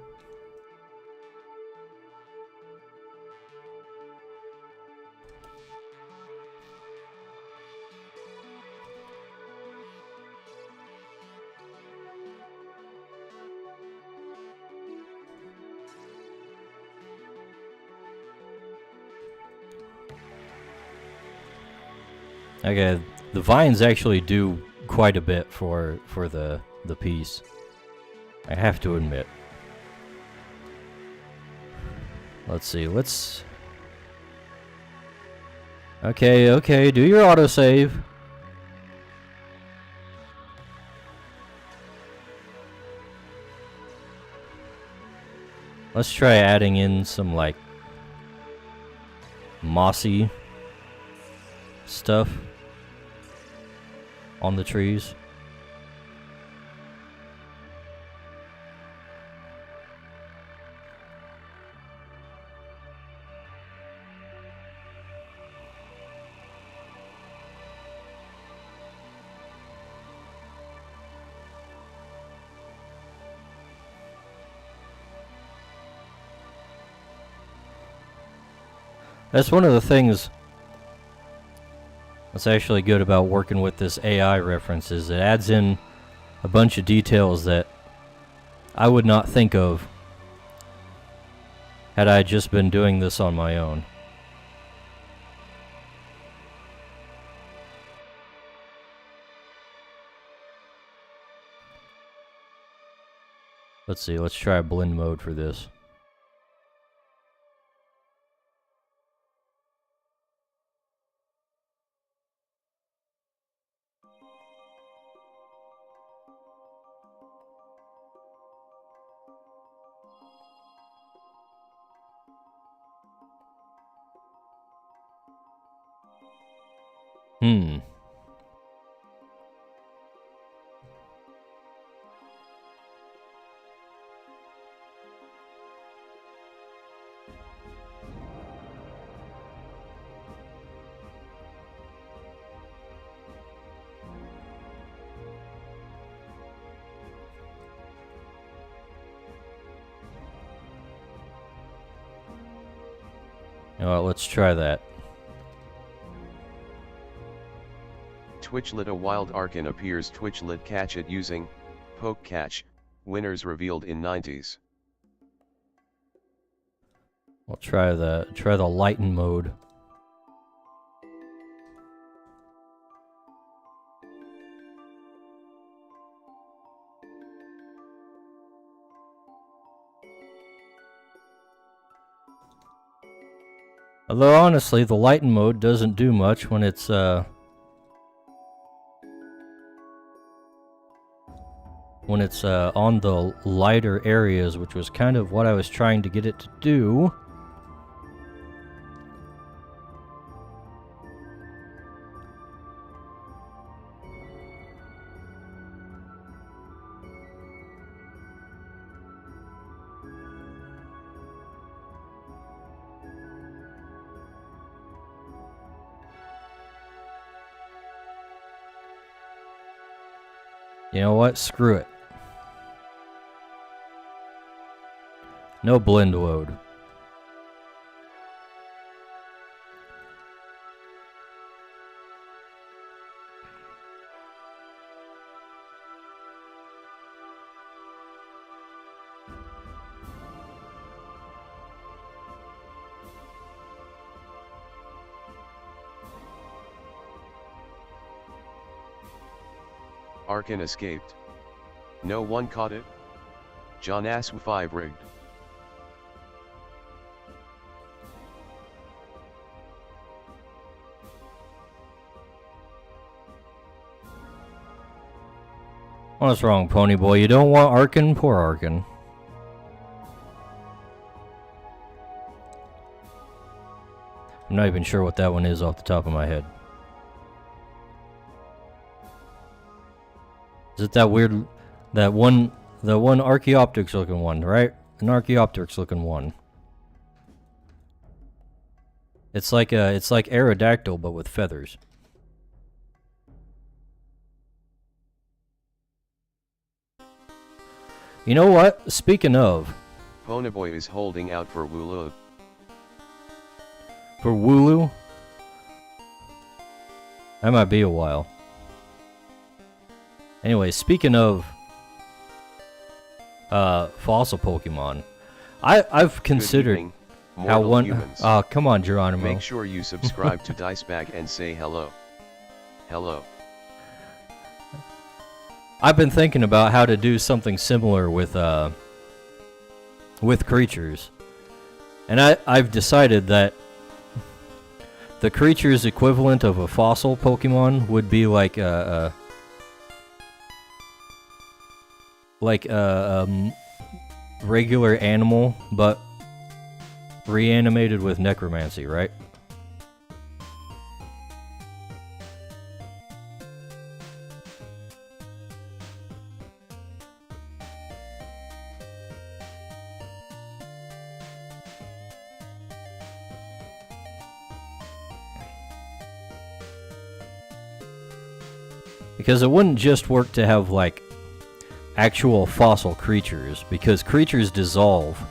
Okay, the vines actually do quite a bit for the piece. I have to admit. Let's see. Okay, do your autosave. Let's try adding in some like mossy stuff on the trees. That's one of the things that's actually good about working with this AI reference, is it adds in a bunch of details that I would not think of had I just been doing this on my own. Let's see, let's try blend mode for this. Alright, let's try that. Twitchlet, a wild Arcan appears. Twitchlet catch it using poke catch. Winners revealed in 90s. We'll try the lighten mode. Although honestly, the lighten mode doesn't do much when it's on the lighter areas, which was kind of what I was trying to get it to do. You know what? Screw it. No blend load. Arkan escaped. No one caught it? John Asw 5 rigged. What's wrong, Pony Boy? You don't want Arkan? Poor Arkan. I'm not even sure what that one is off the top of my head. Is it that weird, the one Archaeopteryx looking one, right? An Archaeopteryx looking one. It's like Aerodactyl, but with feathers. You know what? Speaking of... Ponyboy is holding out for Wooloo. For Wooloo? That might be a while. Anyway, speaking of... fossil Pokemon. I've considered... how one... Humans. Oh, come on, Geronimo. Make sure you subscribe to Dicebag and say hello. Hello. I've been thinking about how to do something similar with creatures. And I've decided that the creature's equivalent of a fossil Pokemon would be like a regular animal, but reanimated with necromancy, right? Because it wouldn't just work to have, like, actual fossil creatures, because creatures dissolve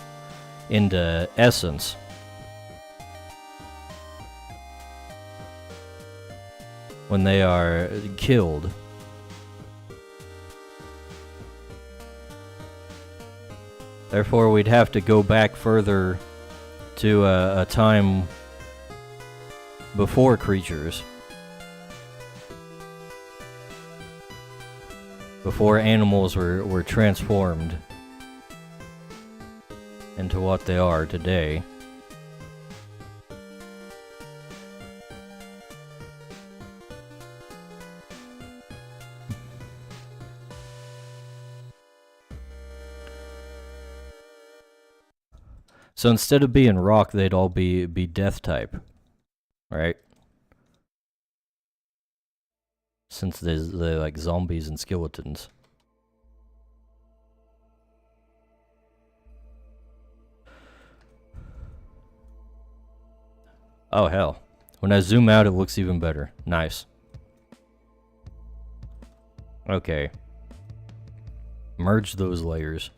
into essence. When they are killed. Therefore, we'd have to go back further to a time before creatures. Before animals were transformed into what they are today. So instead of being rock, they'd all be death type, right? Since they're like zombies and skeletons. Oh hell. When I zoom out, it looks even better. Nice. Okay. Merge those layers.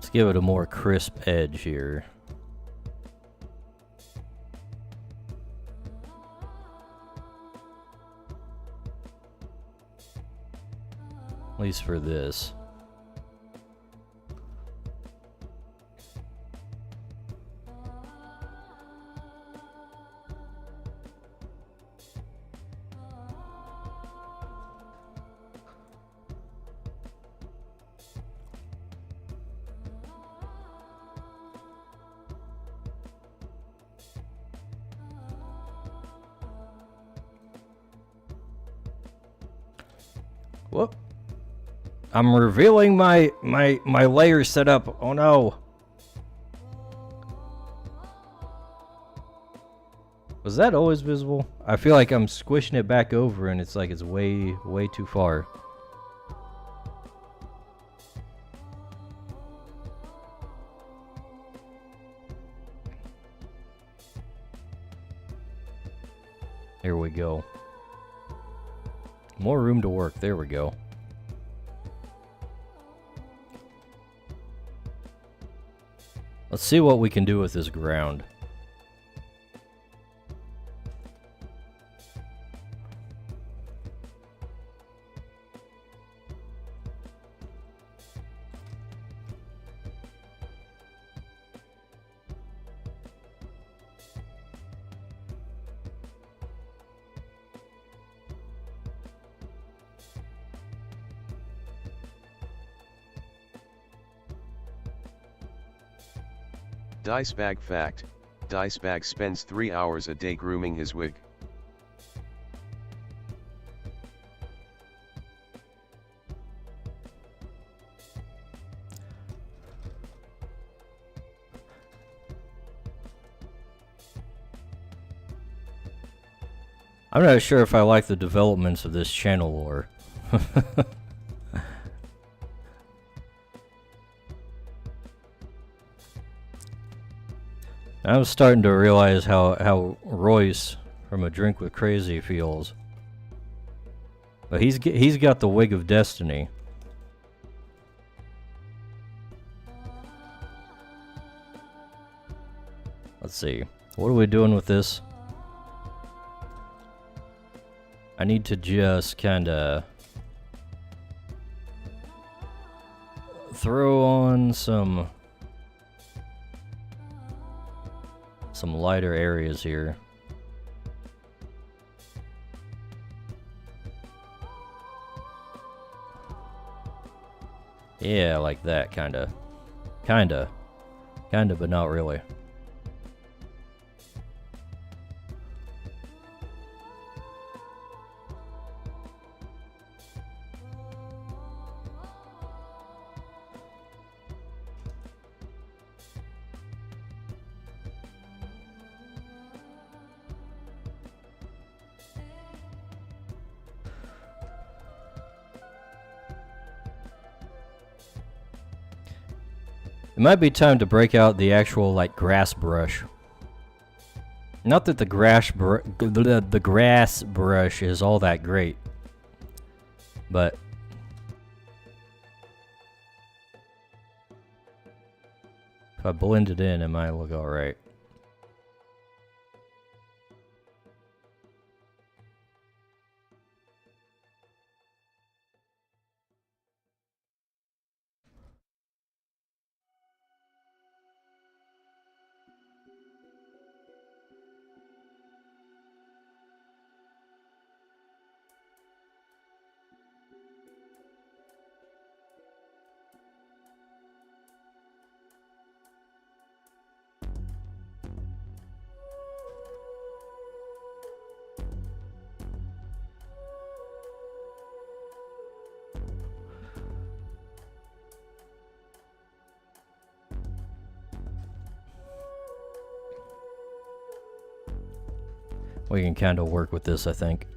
Let's give it a more crisp edge here. At least for this. Whoop. I'm revealing my layer setup. Oh no. Was that always visible? I feel like I'm squishing it back over and it's like it's way too far. Here we go. More room to work. There we go. Let's see what we can do with this ground. Dicebag fact, Dicebag spends 3 hours a day grooming his wig. I'm not sure if I like the developments of this channel lore. I'm starting to realize how Royce from A Drink with Crazy feels. But he's got the wig of destiny. Let's see. What are we doing with this? I need to just kinda throw on some lighter areas here. Yeah, like that, kinda, but not really. It might be time to break out the actual, like, grass brush. Not that the grass brush is all that great, but if I blend it in, it might look alright. We can kind of work with this, I think.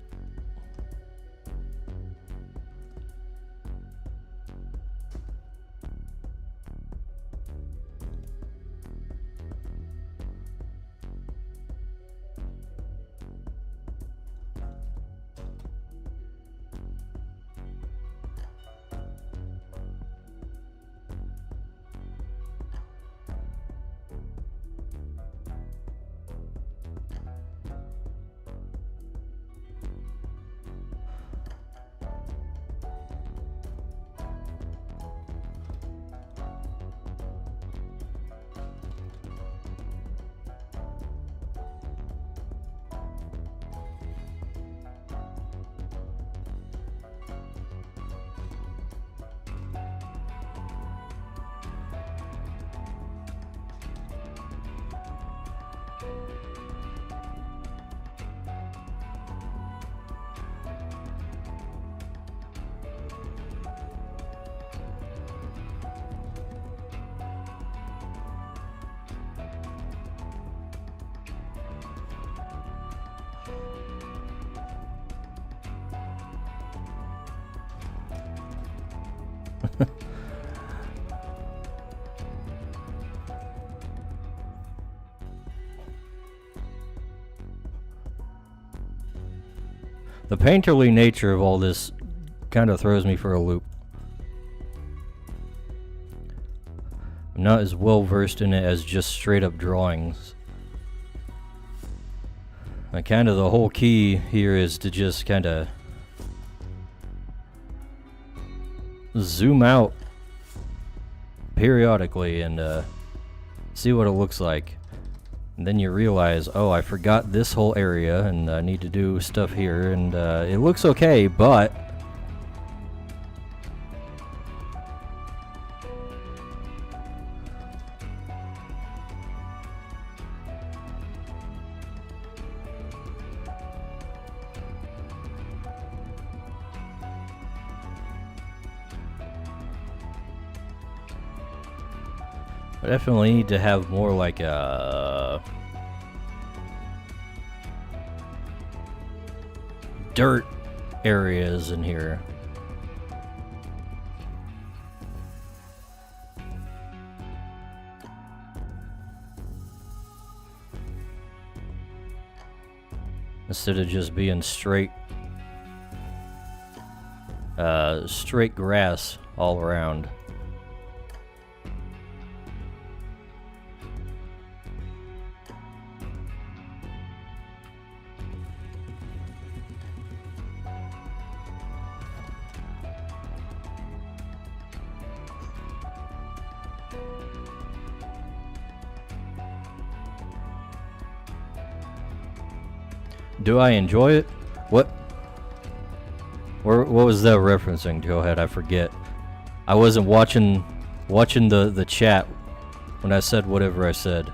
The painterly nature of all this kind of throws me for a loop. I'm not as well versed in it as just straight up drawings. Like, kind of the whole key here is to just kind of zoom out periodically and see what it looks like. And then you realize, oh, I forgot this whole area and I need to do stuff here, and it looks okay, but I definitely need to have more like dirt areas in here. Instead of just being straight grass all around. Do I enjoy it? What was that referencing? Go ahead, I forget. I wasn't watching the chat when I said whatever I said.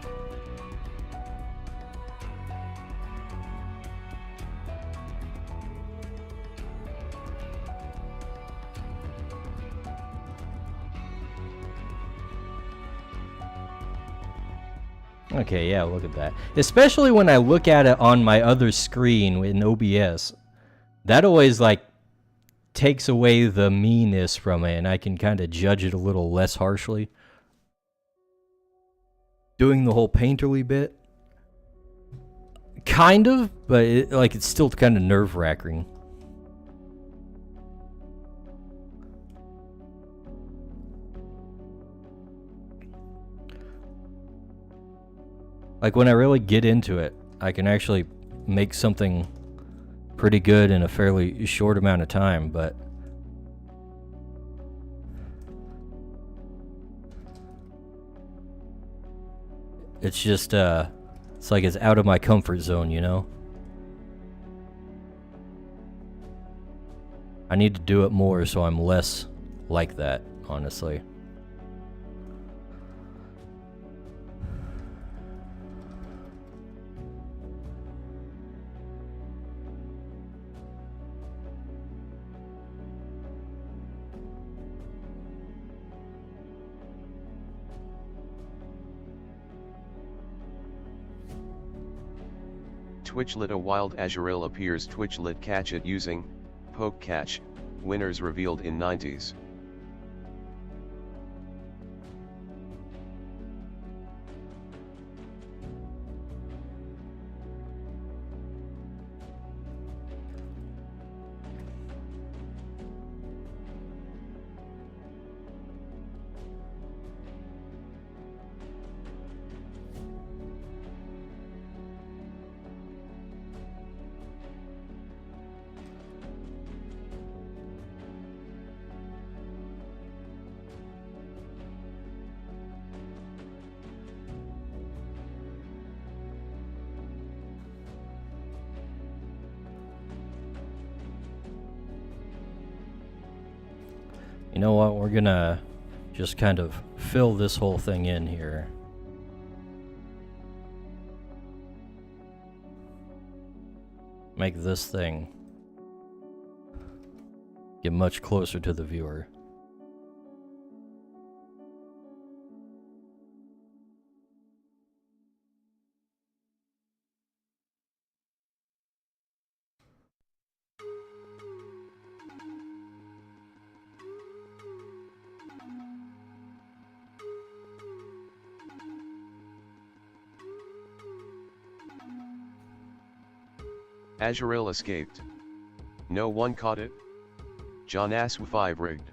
Okay, yeah, look at that. Especially when I look at it on my other screen in OBS. That always, like, takes away the meanness from it, and I can kind of judge it a little less harshly. Doing the whole painterly bit? Kind of, but it's still kind of nerve-wracking. Like, when I really get into it, I can actually make something pretty good in a fairly short amount of time, but it's just, it's like it's out of my comfort zone, you know? I need to do it more so I'm less like that, honestly. Twitchlit a wild azuril appears. Twitchlit catch it using poke catch, winners revealed in 90s. You know what, we're gonna just kind of fill this whole thing in here. Make this thing get much closer to the viewer. Azuril escaped. No one caught it? John Asw 5 rigged.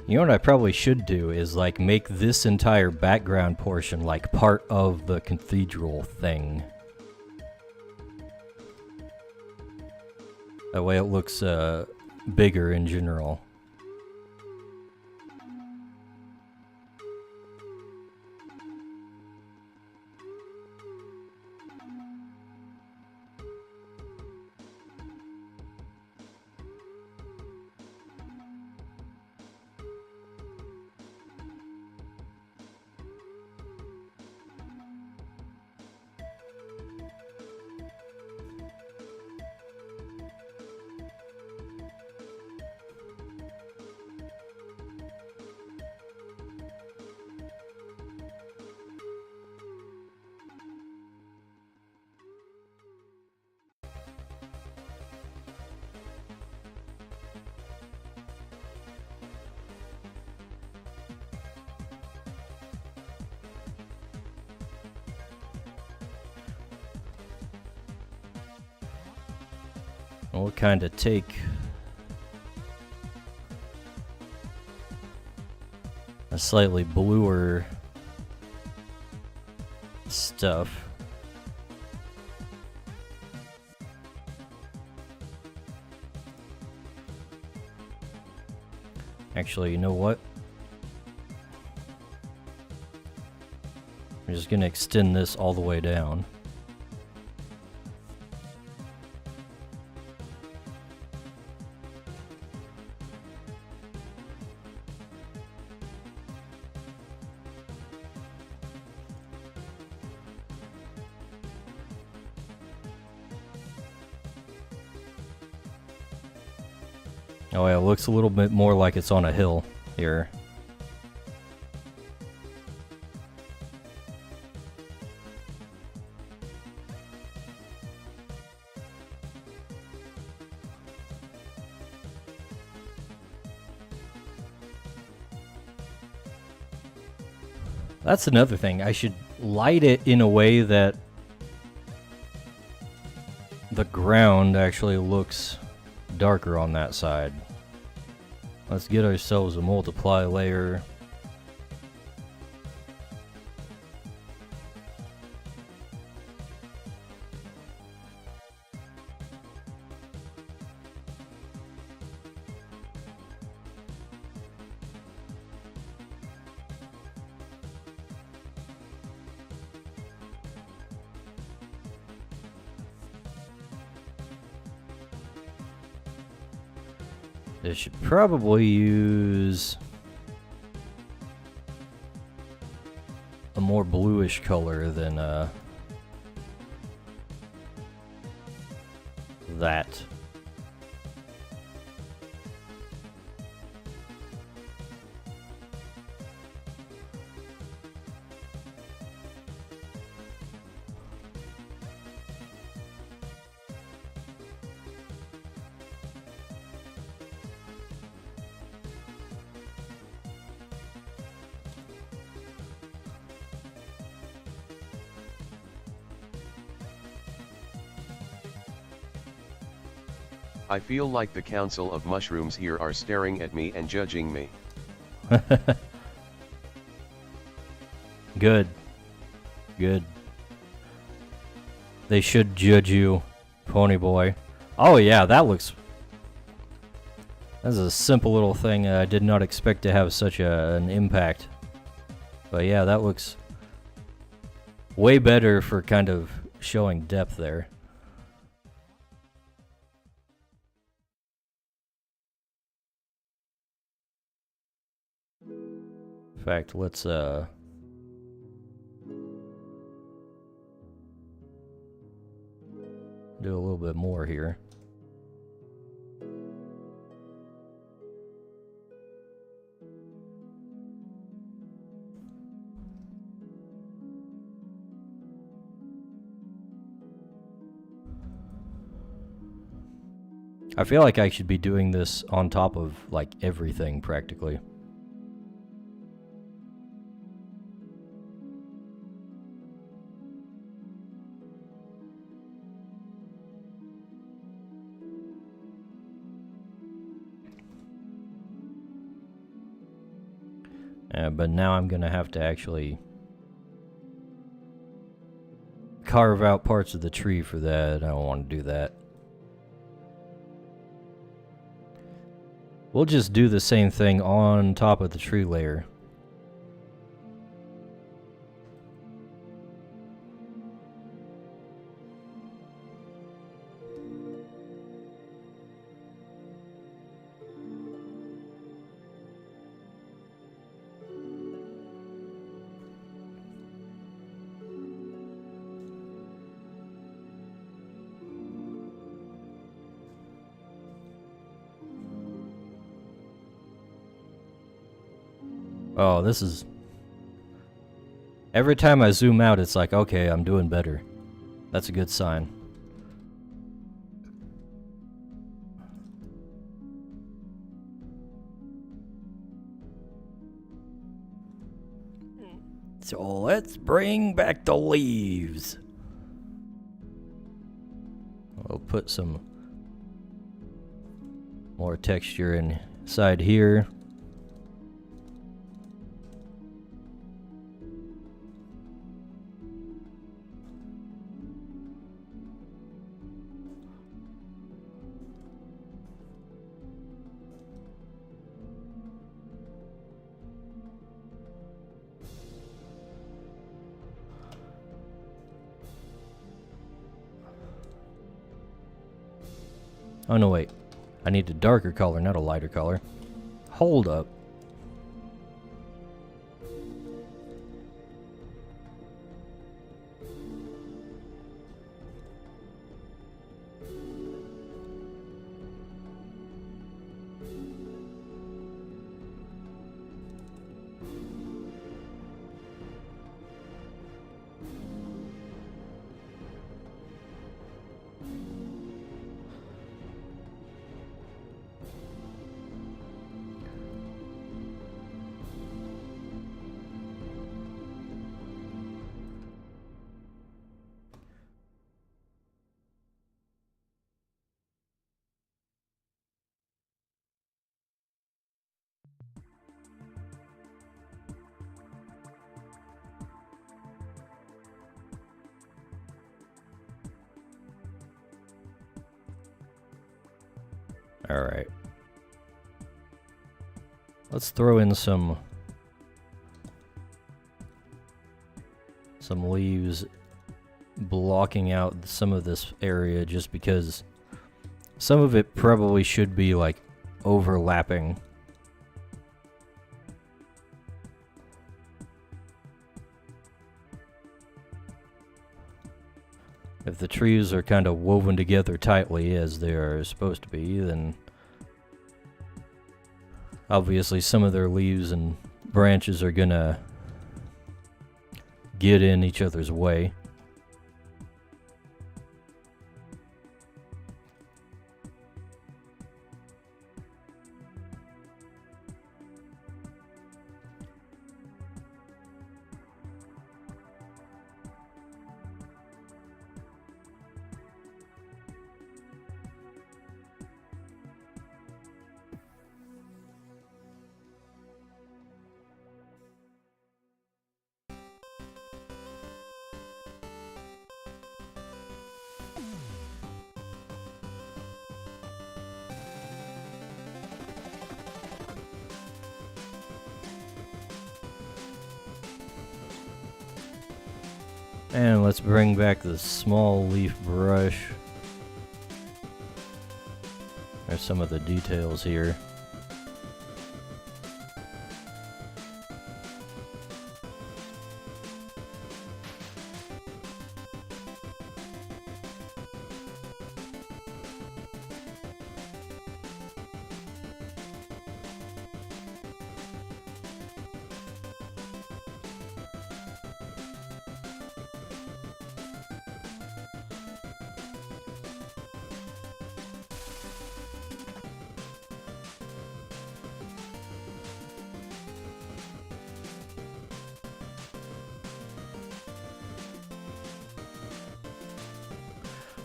You know what I probably should do is like make this entire background portion like part of the cathedral thing. That way it looks bigger in general. We'll kind of take a slightly bluer stuff. Actually, you know what? I'm just going to extend this all the way down. Oh yeah, it looks a little bit more like it's on a hill here. That's another thing. I should light it in a way that the ground actually looks darker on that side. Let's get ourselves a multiply layer. I should probably use a more bluish color than that. I feel like the Council of Mushrooms here are staring at me and judging me. Good. Good. They should judge you, Pony Boy. Oh yeah, that looks... That's a simple little thing. I did not expect to have such an impact. But yeah, that looks way better for kind of showing depth there. In fact, let's do a little bit more here. I feel like I should be doing this on top of like everything practically. But now I'm gonna have to actually carve out parts of the tree for that. I don't want to do that. We'll just do the same thing on top of the tree layer. Oh, this is... Every time I zoom out, it's like, okay, I'm doing better. That's a good sign. So let's bring back the leaves. I'll put some more texture inside here. Oh no, wait. I need a darker color, not a lighter color. Hold up. Alright. Let's throw in some leaves blocking out some of this area, just because some of it probably should be like overlapping. If the trees are kind of woven together tightly as they are supposed to be, then obviously some of their leaves and branches are gonna get in each other's way. And let's bring back the small leaf brush. There's some of the details here.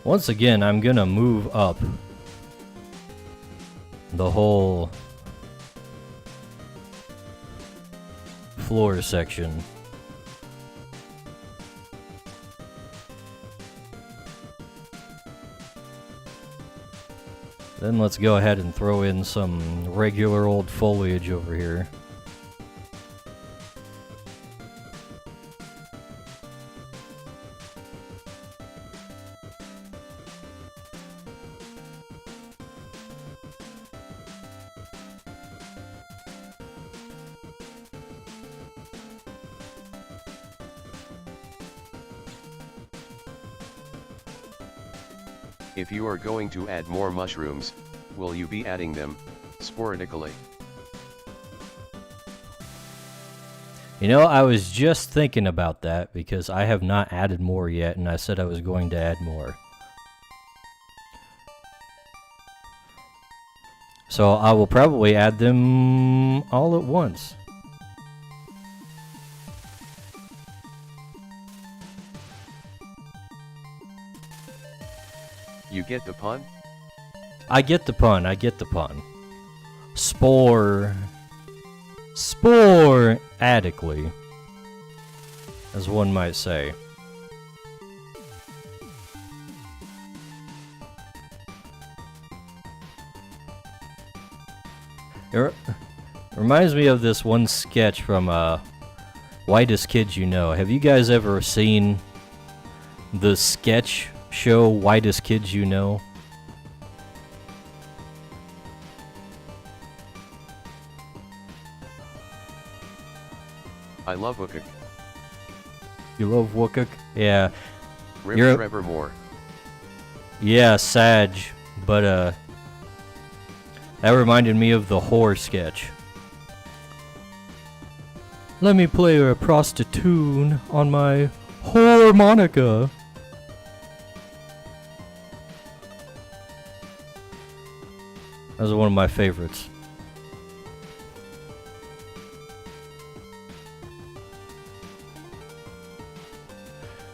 Once again, I'm gonna move up the whole floor section. Then let's go ahead and throw in some regular old foliage over here. If you are going to add more mushrooms, will you be adding them sporadically? You know, I was just thinking about that because I have not added more yet, and I said I was going to add more. So I will probably add them all at once. You get the pun? I get the pun, I get the pun. Sporadically, as one might say. It reminds me of this one sketch from Whitest Kids You Know. Have you guys ever seen the sketch show Whitest Kids You Know? I love Wookuk. You love Wookuk? Yeah. Rip Trevor Moore. Yeah, Sag. But, that reminded me of the whore sketch. Let me play a prostitute on my harmonica. That was one of my favorites.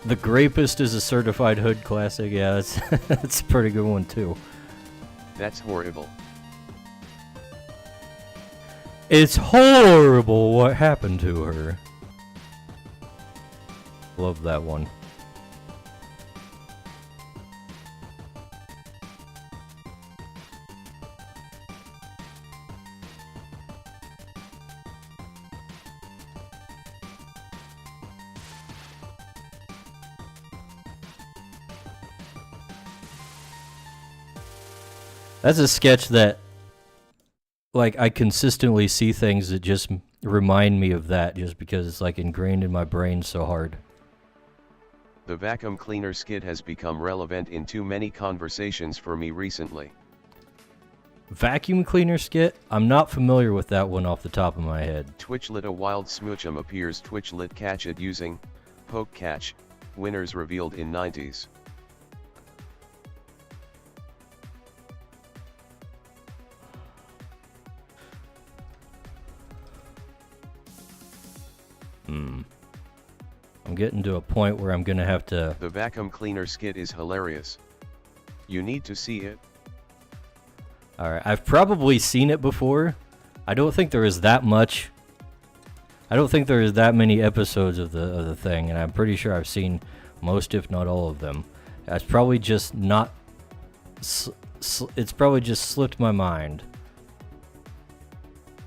The Grapist is a certified hood classic. Yeah, that's a pretty good one too. That's horrible. It's horrible what happened to her. Love that one. That's a sketch that, like, I consistently see things that just remind me of that just because it's, like, ingrained in my brain so hard. The vacuum cleaner skit has become relevant in too many conversations for me recently. Vacuum cleaner skit? I'm not familiar with that one off the top of my head. Twitch lit a wild smoochum appears Twitch lit catch it using poke catch, winners revealed in 90s. I'm getting to a point where I'm gonna have to... The vacuum cleaner skit is hilarious. You need to see it. Alright, I've probably seen it before. I don't think there is that much. I don't think there is that many episodes of the thing, and I'm pretty sure I've seen most, if not all of them. It's probably just not... it's probably just slipped my mind.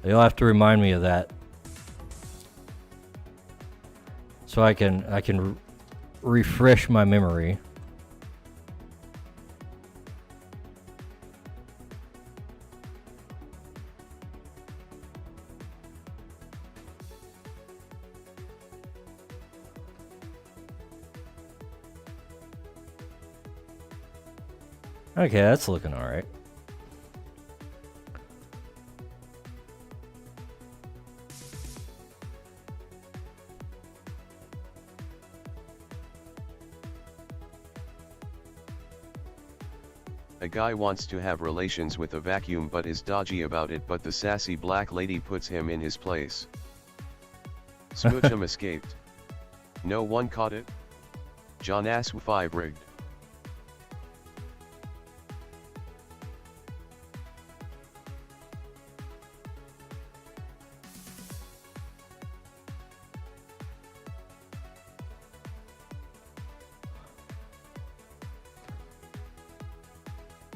You'll have to remind me of that. So I can refresh my memory. Okay, that's looking all right. A guy wants to have relations with a vacuum but is dodgy about it, but the sassy black lady puts him in his place. Smoochum escaped. No one caught it? John Ass 5 rigged.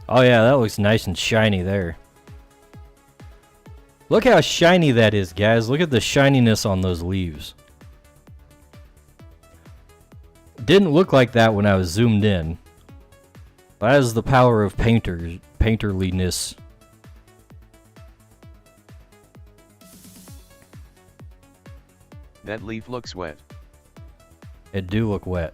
Oh yeah, that looks nice and shiny there. Look how shiny that is, guys. Look at the shininess on those leaves. Didn't look like that when I was zoomed in. That is the power of painterliness. That leaf looks wet. It do look wet.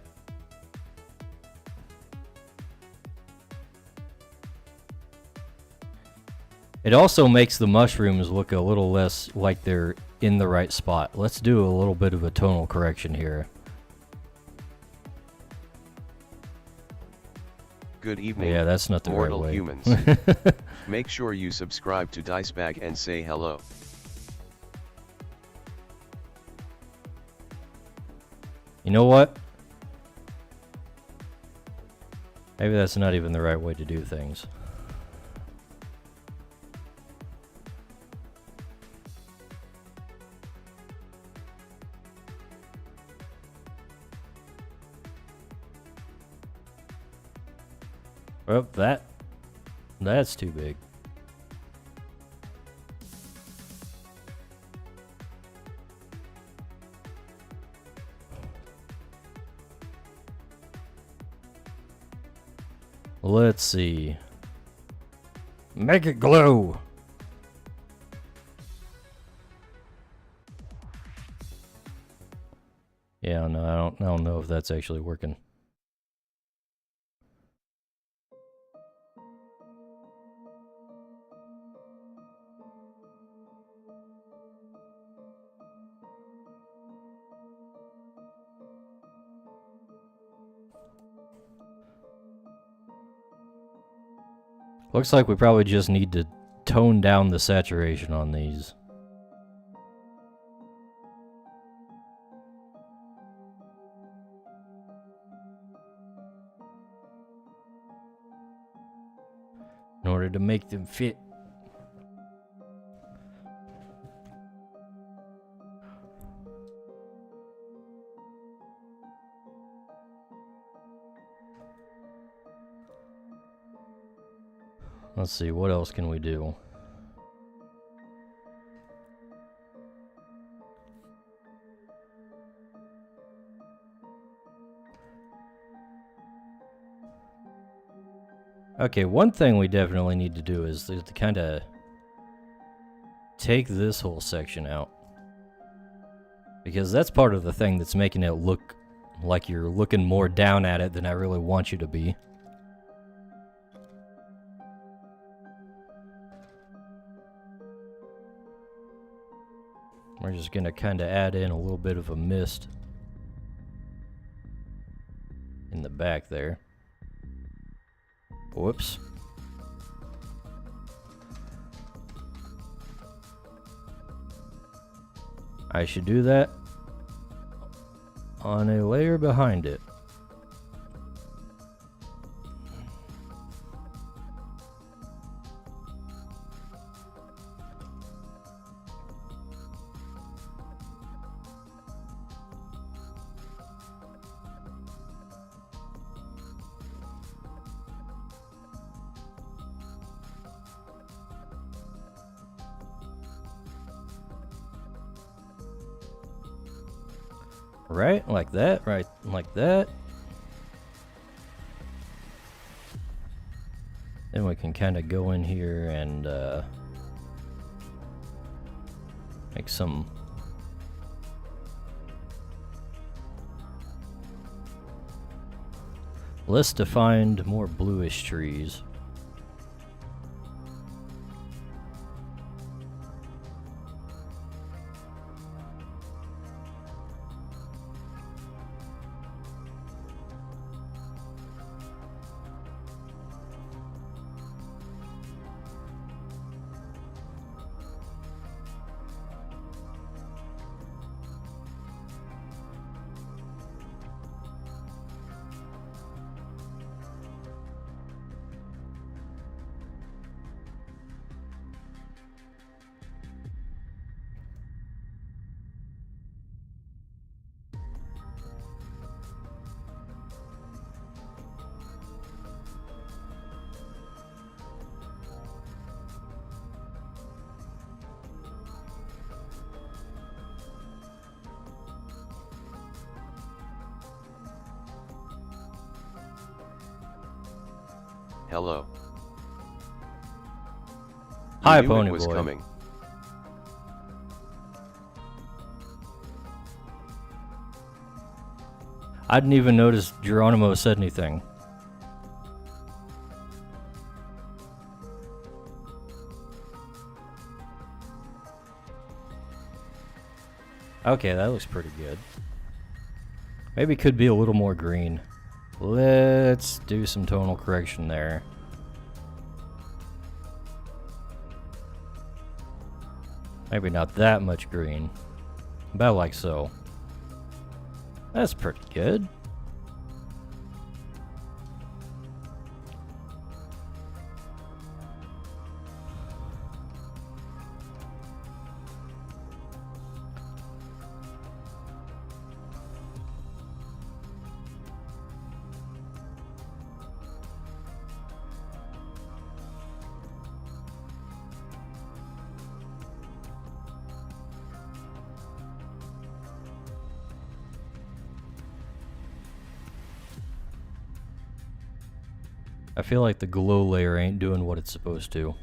It also makes the mushrooms look a little less like they're in the right spot. Let's do a little bit of a tonal correction here. Good evening, Yeah, that's not the right mortal way. humans. Make sure you subscribe to Dicebag and say hello. You know what? Maybe that's not even the right way to do things. Well, that's too big. Let's see. Make it glow. Yeah, no, I don't know if that's actually working. Looks like we probably just need to tone down the saturation on these. In order to make them fit. Let's see, what else can we do? Okay, one thing we definitely need to do is to kind of take this whole section out. Because that's part of the thing that's making it look like you're looking more down at it than I really want you to be. We're just going to kind of add in a little bit of a mist in the back there. Whoops. I should do that on a layer behind it. Right, like that, right, like that. Then we can kind of go in here and make some less defined, more bluish trees. Hello. Hi, You knew Pony it was Boy. coming. I didn't even notice Geronimo said anything. Okay, that looks pretty good. Maybe it could be a little more green. Let's do some tonal correction there. Maybe not that much green. About like so. That's pretty good. I feel like the glow layer ain't doing what it's supposed to.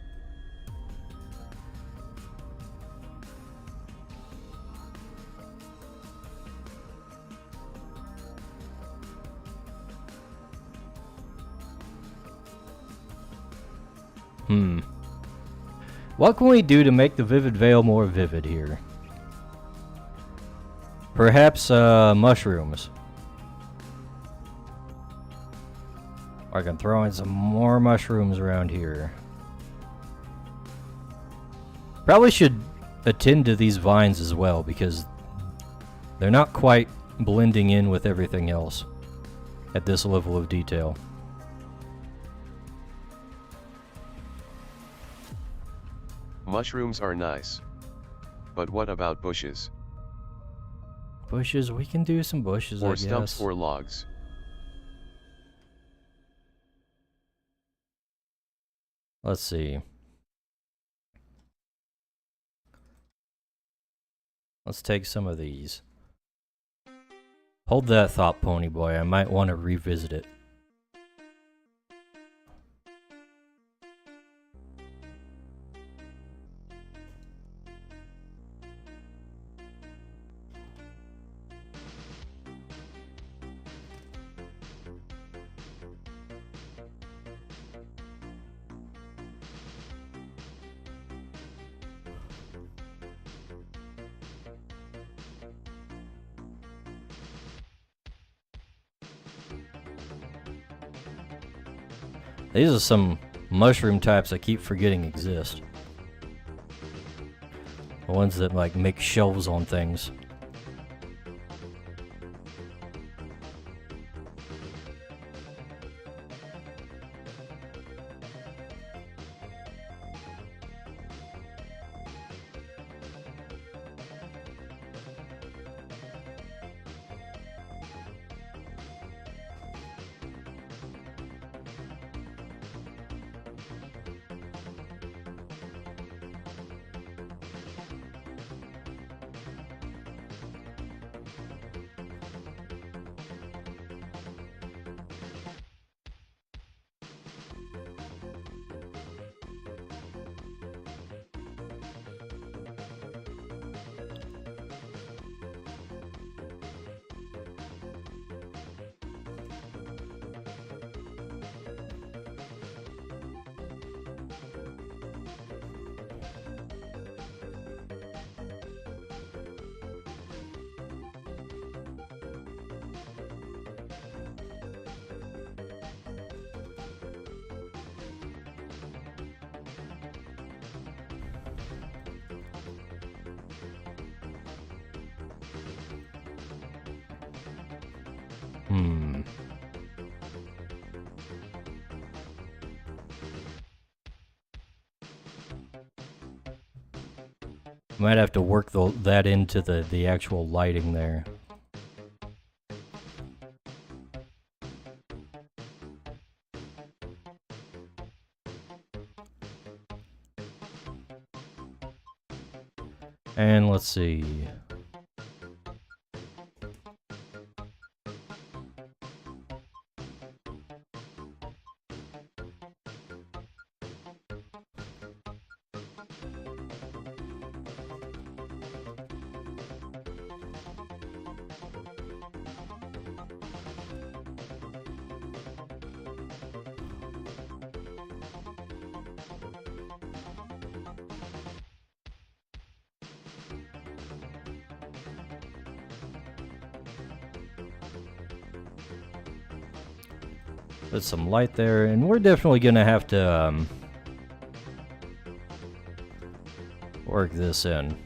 What can we do to make the vivid veil more vivid here? Perhaps, mushrooms. I can throw in some more mushrooms around here. Probably should attend to these vines as well, because they're not quite blending in with everything else at this level of detail. Mushrooms are nice. But what about bushes? Bushes, we can do some bushes, I Or guess. stumps or logs? Let's see. Let's take some of these. Hold that thought, Pony Boy. I might want to revisit it. These are some mushroom types I keep forgetting exist. The ones that like make shelves on things. Might have to work that into the actual lighting there. And let's see. Put some light there, and we're definitely gonna have to work this in.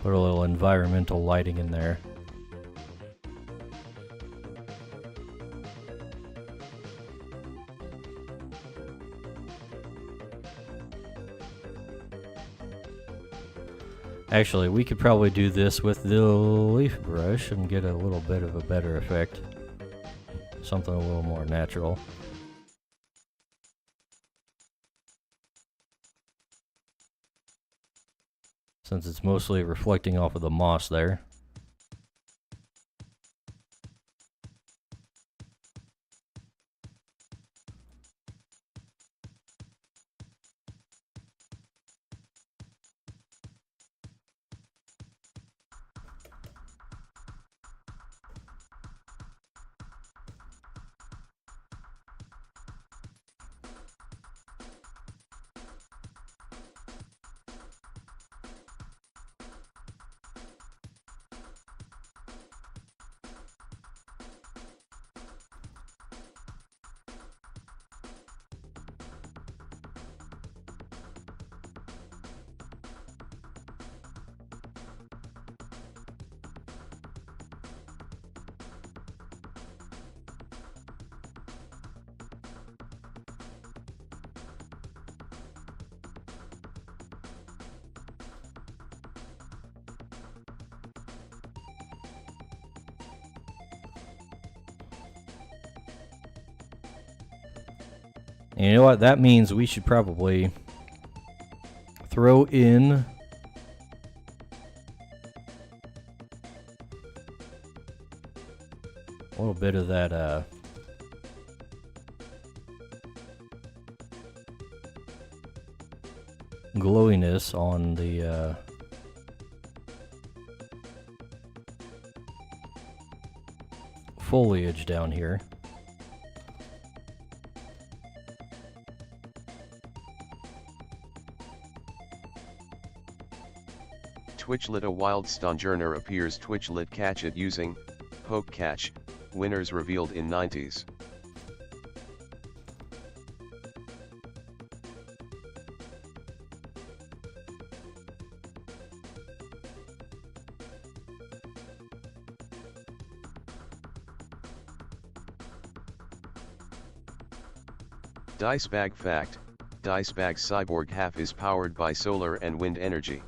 Put a little environmental lighting in there. Actually, we could probably do this with the leaf brush and get a little bit of a better effect. Something a little more natural. Since it's mostly reflecting off of the moss there. And you know what? That means we should probably throw in a little bit of that glowiness on the foliage down here. Twitchlit a wild Stonjourner appears. Twitchlit catch it using poke catch. Winners revealed in 90s. Dice bag fact: Dice bag's cyborg half is powered by solar and wind energy.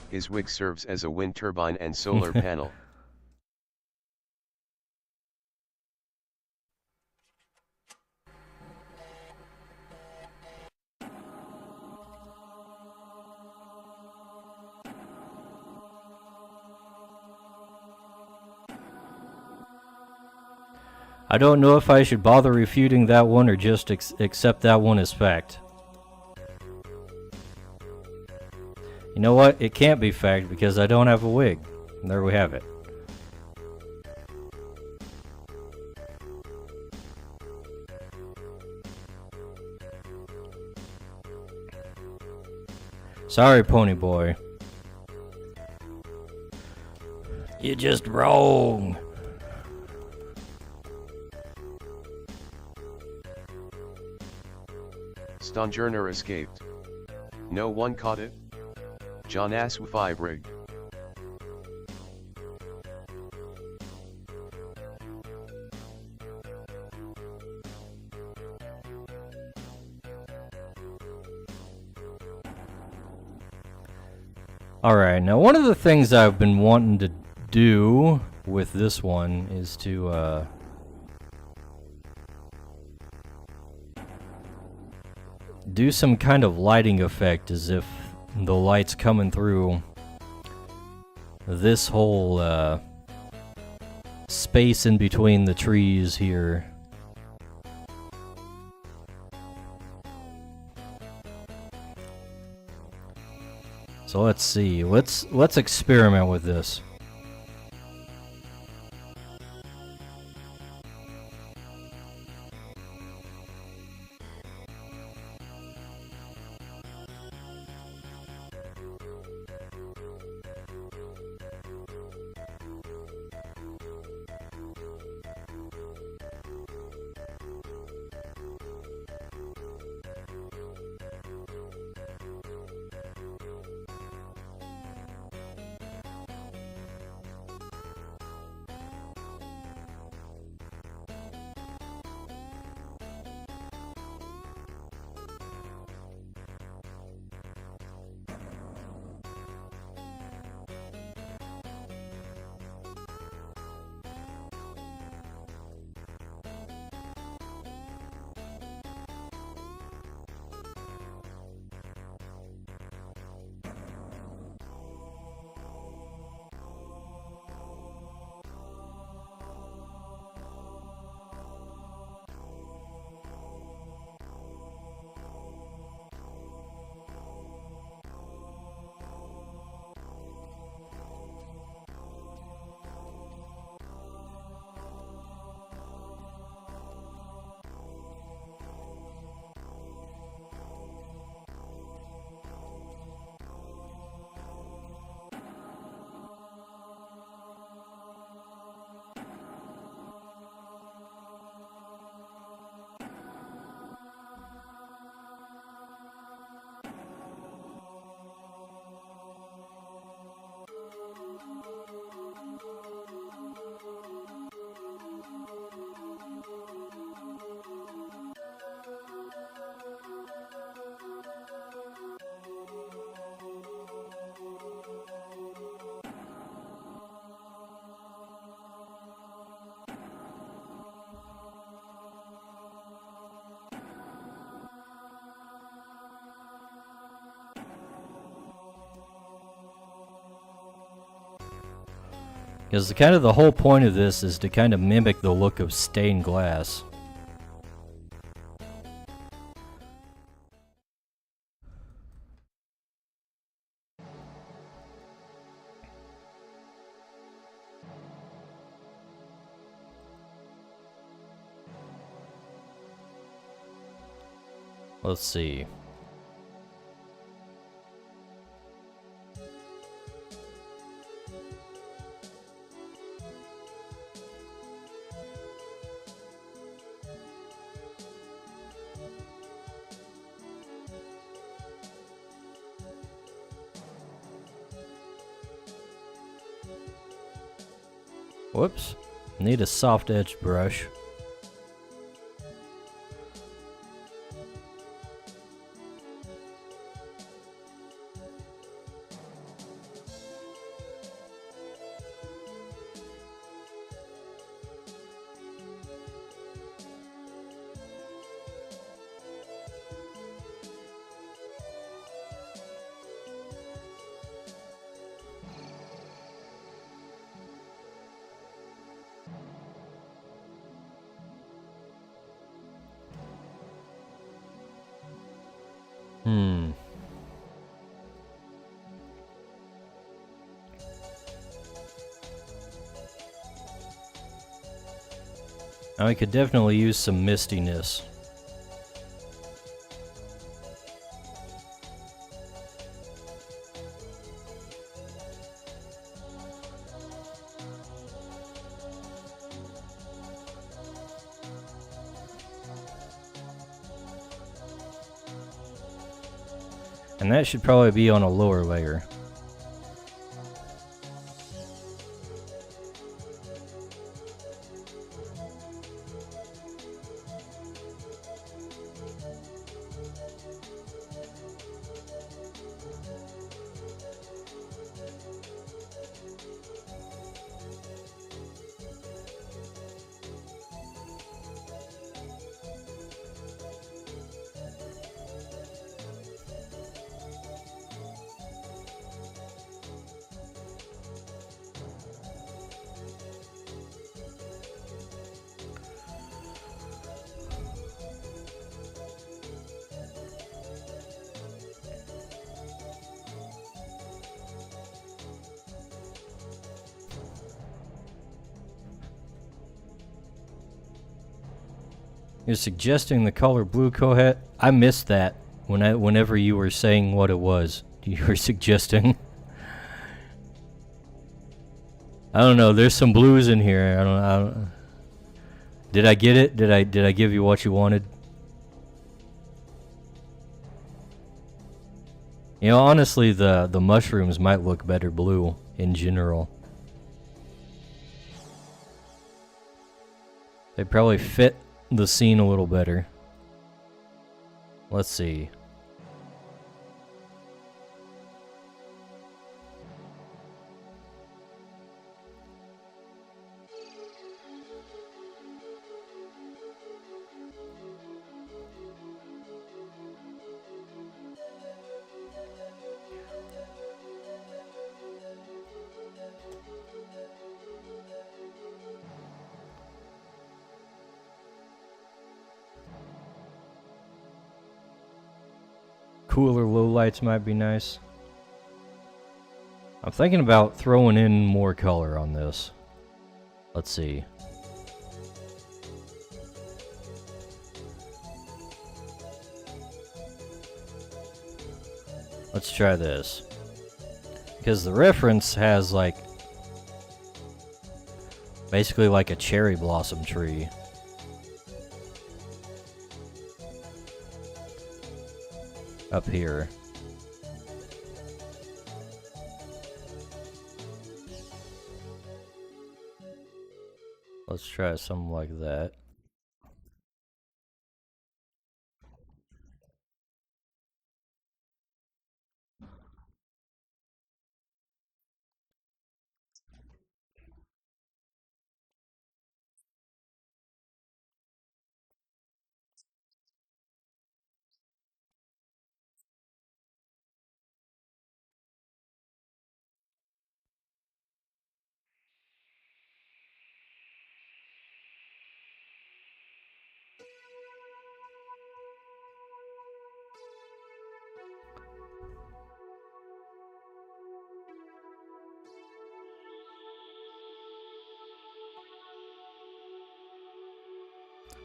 His wig serves as a wind turbine and solar panel. I don't know if I should bother refuting that one or just accept that one as fact. You know what? It can't be fact because I don't have a wig. And there we have it. Sorry, Pony Boy. You're just wrong. Stonjourner escaped. No one caught it? John Aswafibrig. Alright, now one of the things I've been wanting to do with this one is to do some kind of lighting effect as if the light's coming through this whole space in between the trees here. So let's see. Let's experiment with this. Because kind of the whole point of this is to kind of mimic the look of stained glass. Let's see. Whoops. Need a soft edge brush. Now I could definitely use some mistiness. And that should probably be on a lower layer. You're suggesting the color blue, Kohet? I missed that whenever you were saying what it was. You were suggesting. I don't know. There's some blues in here. I don't. Did I get it? Did I give you what you wanted? You know, honestly, the mushrooms might look better blue in general. They probably fit the scene a little better. Let's see. Cooler lowlights might be nice. I'm thinking about throwing in more color on this. Let's see. Let's try this. Because the reference has like basically like a cherry blossom tree. Up here. Let's try something like that.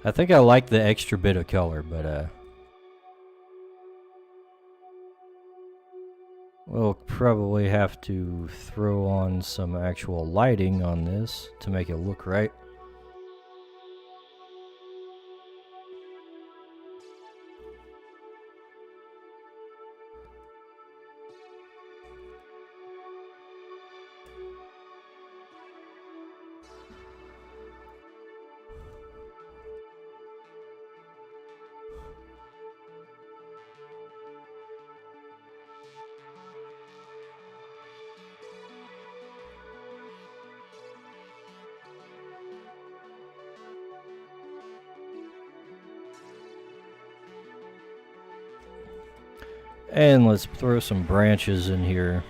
I think I like the extra bit of color, but we'll probably have to throw on some actual lighting on this to make it look right. And let's throw some branches in here.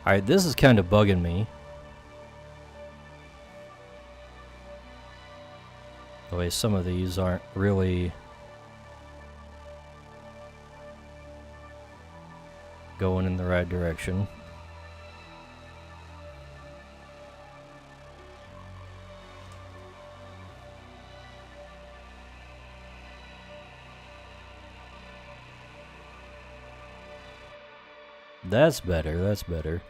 Alright, this is kind of bugging me. The way some of these aren't really going in the right direction. That's better, that's better.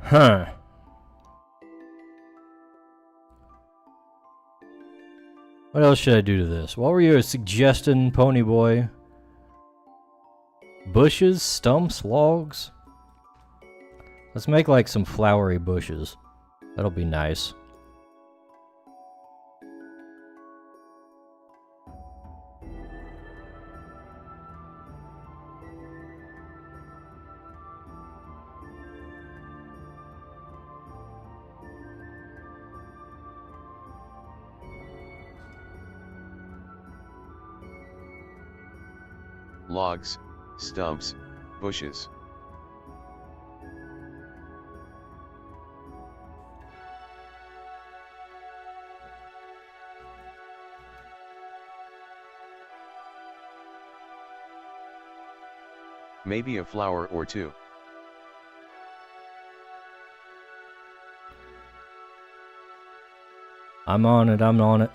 Huh. What else should I do to this? What were you suggesting, Pony Boy? Bushes, stumps, logs? Let's make like some flowery bushes. That'll be nice. Logs, stumps, bushes. Maybe a flower or two. I'm on it, I'm on it.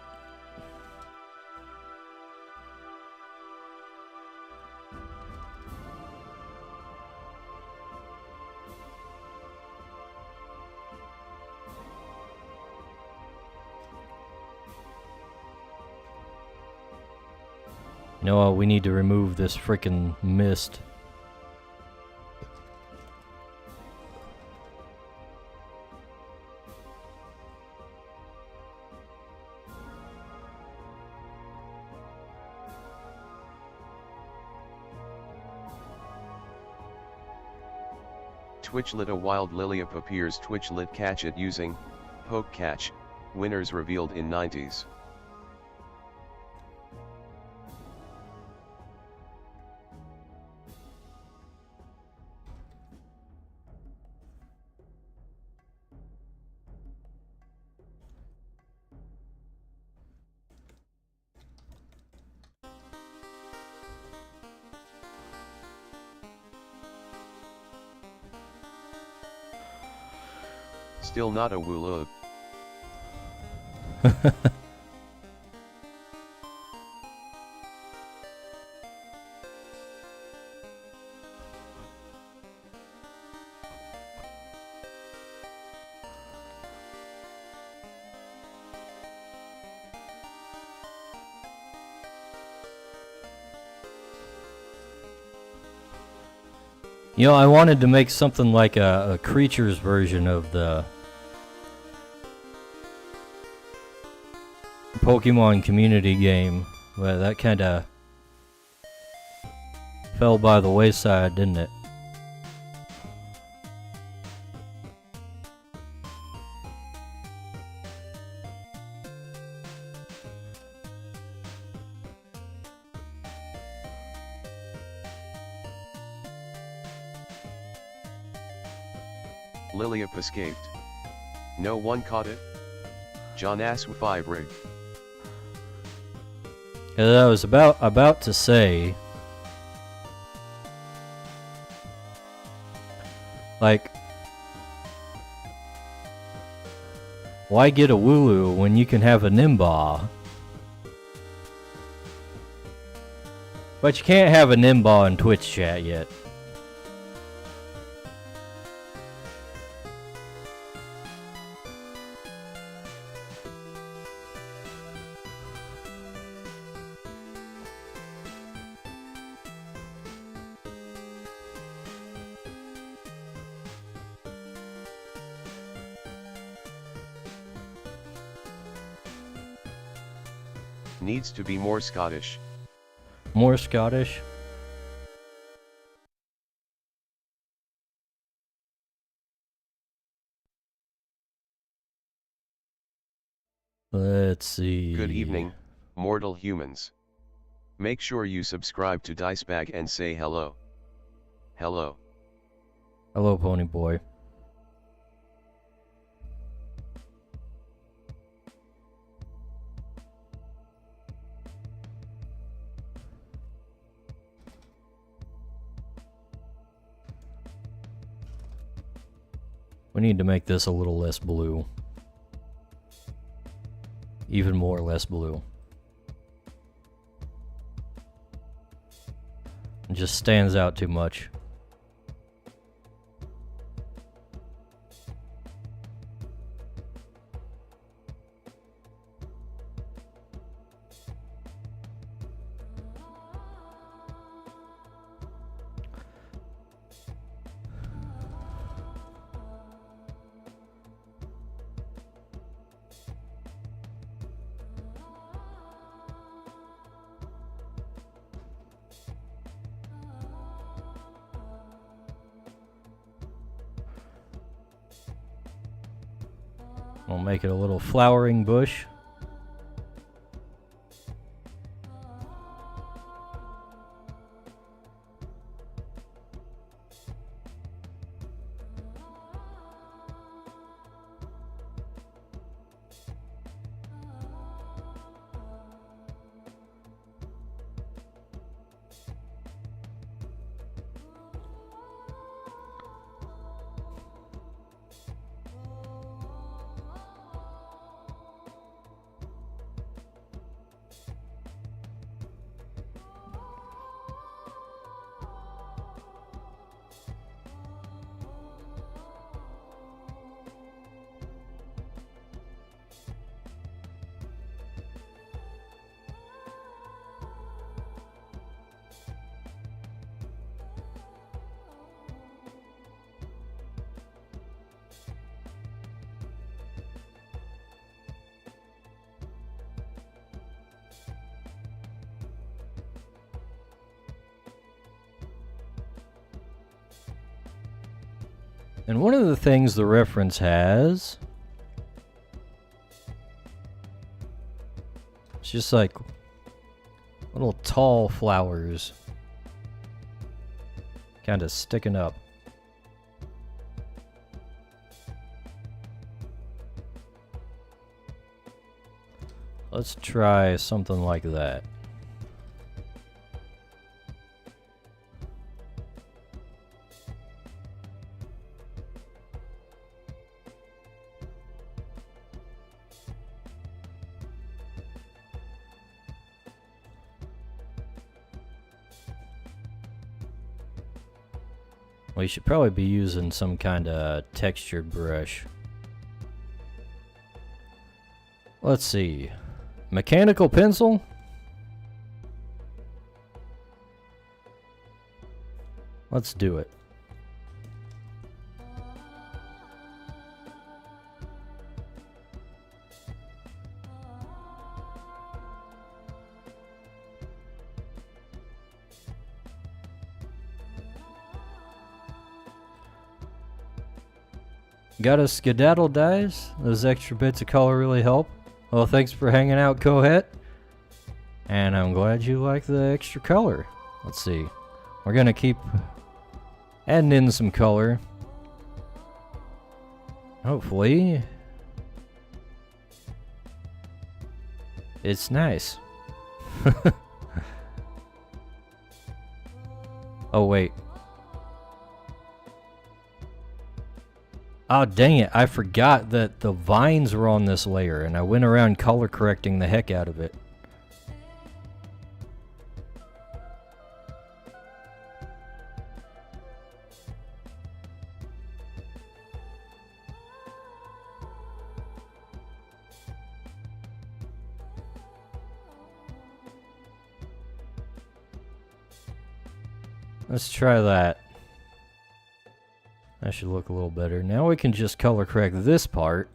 You know what, we need to remove this frickin' mist. Twitch lit a wild Liliup appears. Twitch lit catch it using poke catch, winners revealed in 90s. Still not a Wooloo. You know, I wanted to make something like a creatures version of the Pokemon community game, but that kinda fell by the wayside, didn't it? Liliup escaped. No one caught it? John Aswafy rig. As I was about to say, like, why get a Wooloo when you can have a Nimbaw? But you can't have a Nimbaw in Twitch chat yet. Needs to be more Scottish. More Scottish? Let's see. Good evening, mortal humans. Make sure you subscribe to Dicebag and say hello. Hello. Hello, Pony Boy. We need to make this a little less blue. Even more less blue. It just stands out too much. We'll make it a little flowering bush. And one of the things the reference has, it's just like little tall flowers kind of sticking up. Let's try something like that. We should probably be using some kind of textured brush. Let's see. Mechanical pencil? Let's do it. Got a skedaddle dies? Those extra bits of color really help. Well, thanks for hanging out, Cohet. And I'm glad you like the extra color. Let's see. We're gonna keep adding in some color. Hopefully it's nice. Oh, wait. Oh, dang it. I forgot that the vines were on this layer, and I went around color correcting the heck out of it. Let's try that. That should look a little better. Now we can just color correct this part.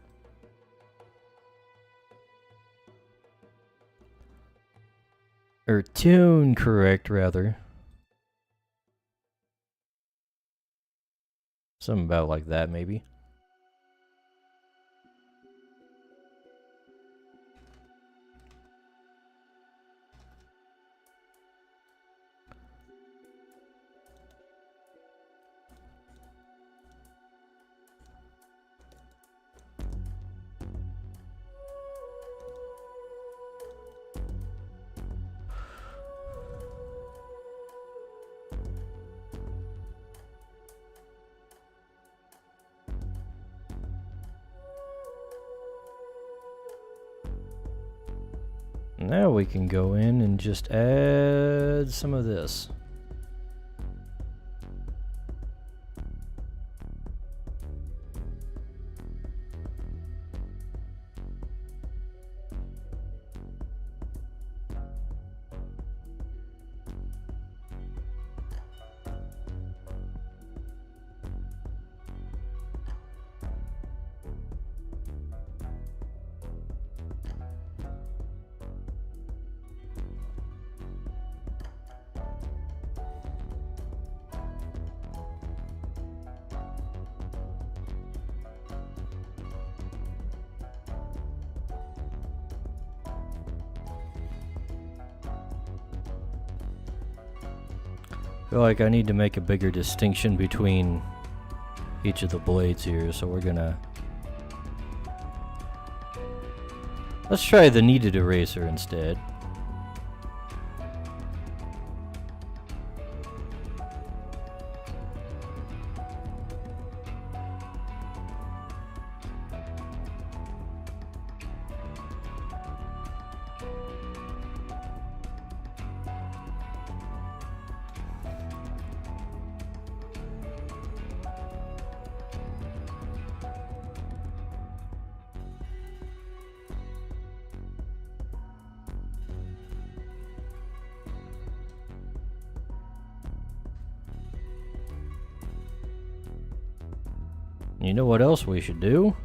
Or tune correct, rather. Something about like that, maybe. Now we can go in and just add some of this. I feel like I need to make a bigger distinction between each of the blades here, so we're gonna... Let's try the kneaded eraser instead. You know what else we should do?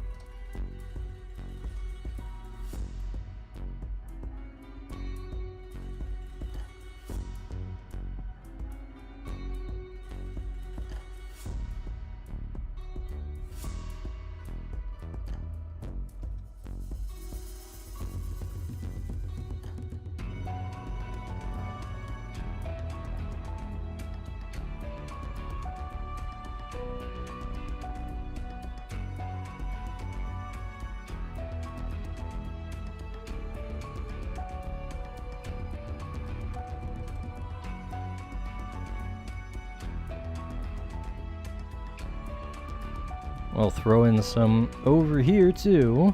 I'll throw in some over here too.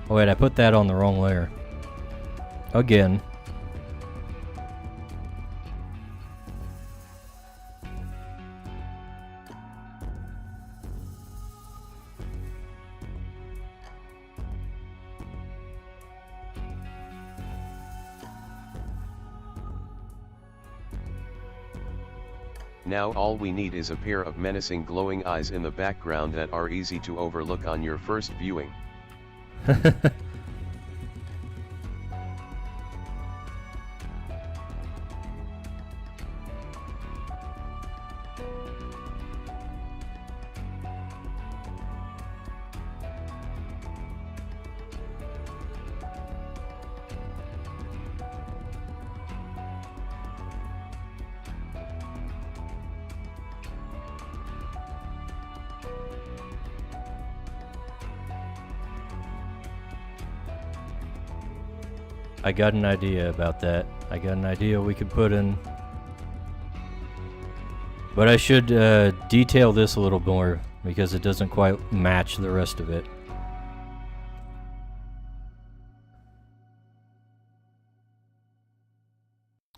Oh wait, I put that on the wrong layer. Again. Now all we need is a pair of menacing glowing eyes in the background that are easy to overlook on your first viewing. I got an idea about that. I got an idea we could put in. But I should detail this a little more because it doesn't quite match the rest of it.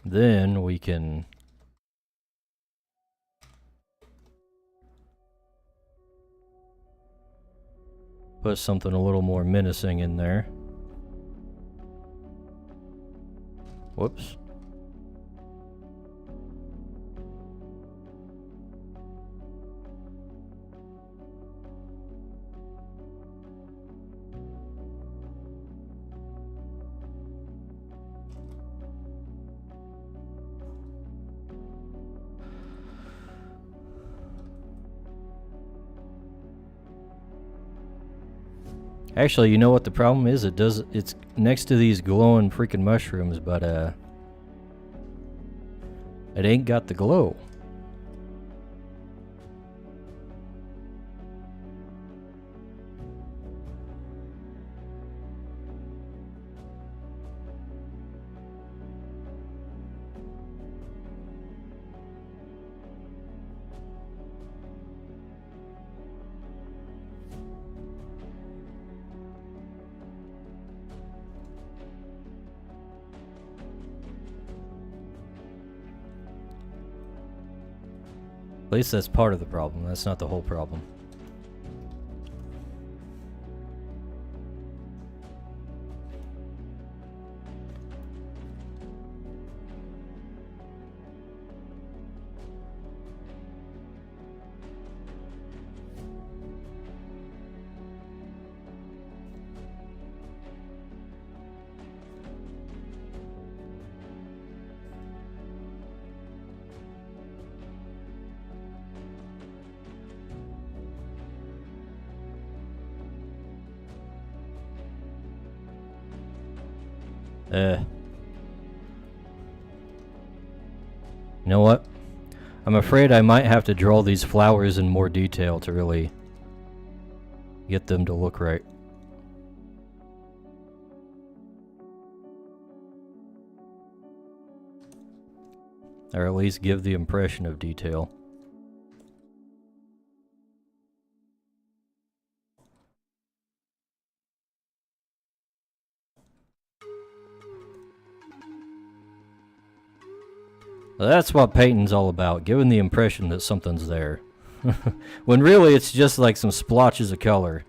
Then we can put something a little more menacing in there. Whoops. Actually, you know what the problem is? It's next to these glowing freaking mushrooms, but it ain't got the glow. At least that's part of the problem. That's not the whole problem. You know what? I'm afraid I might have to draw these flowers in more detail to really get them to look right. Or at least give the impression of detail. That's what painting's all about, giving the impression that something's there. When really it's just like some splotches of color.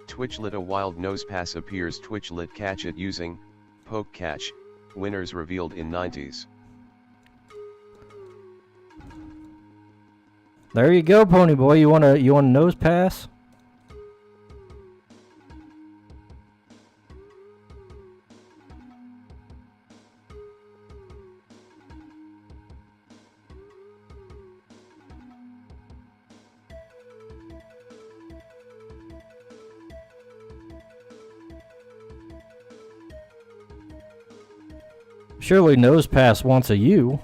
Twitchlet a wild nose pass appears. Twitchlet catch it using poke catch. Winners revealed in 90s. There you go, Pony Boy. You want a nose pass? Surely Nosepass wants a you.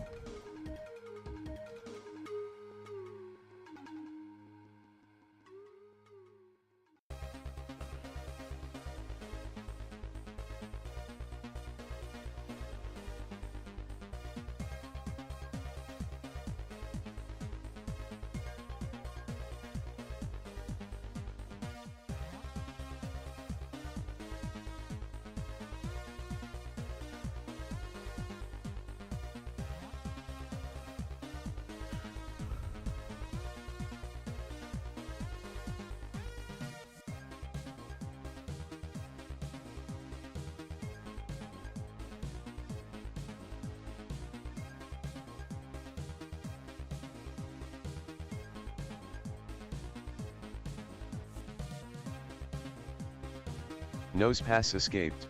Nosepass escaped.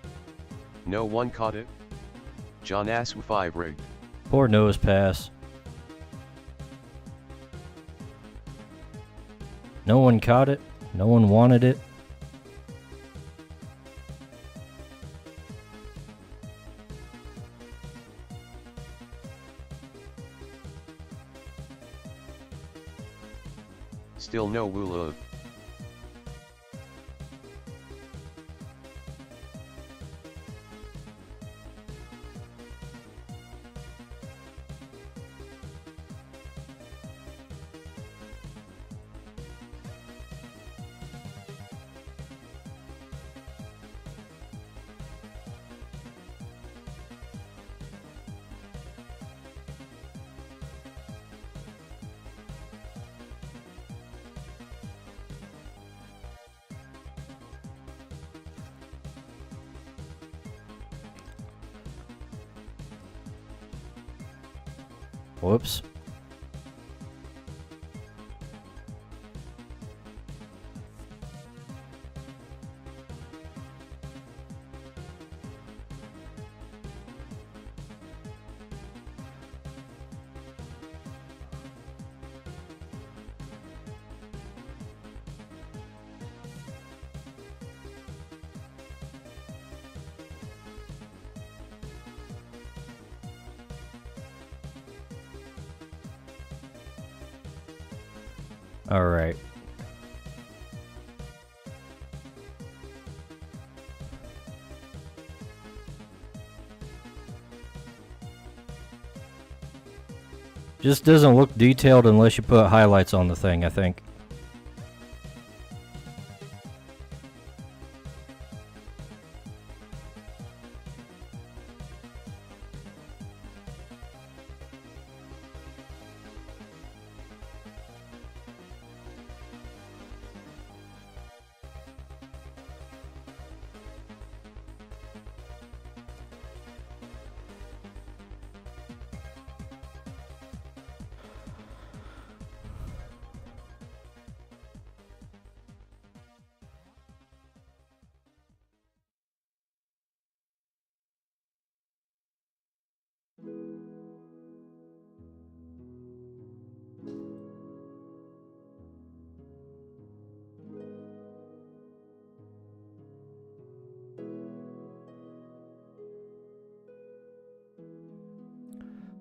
No one caught it? John Asu 5 rigged. Poor Nosepass. No one caught it. No one wanted it. Still no Wula. Whoops. All right. Just doesn't look detailed unless you put highlights on the thing, I think.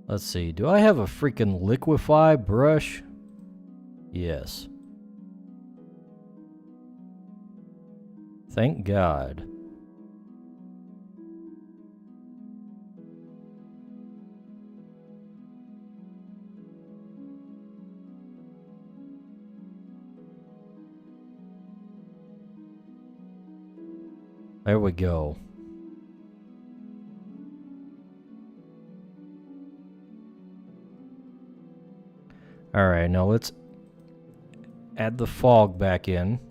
Let's see, do I have a freaking liquefy brush? Yes. Thank God. There we go. Alright, now let's add the fog back in.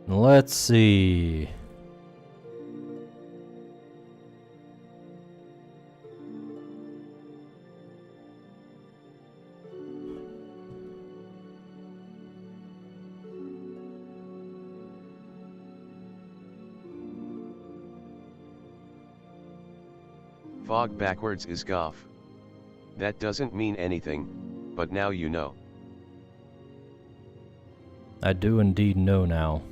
Let's see. Fog backwards is goff. That doesn't mean anything, but now you know. I do indeed know now.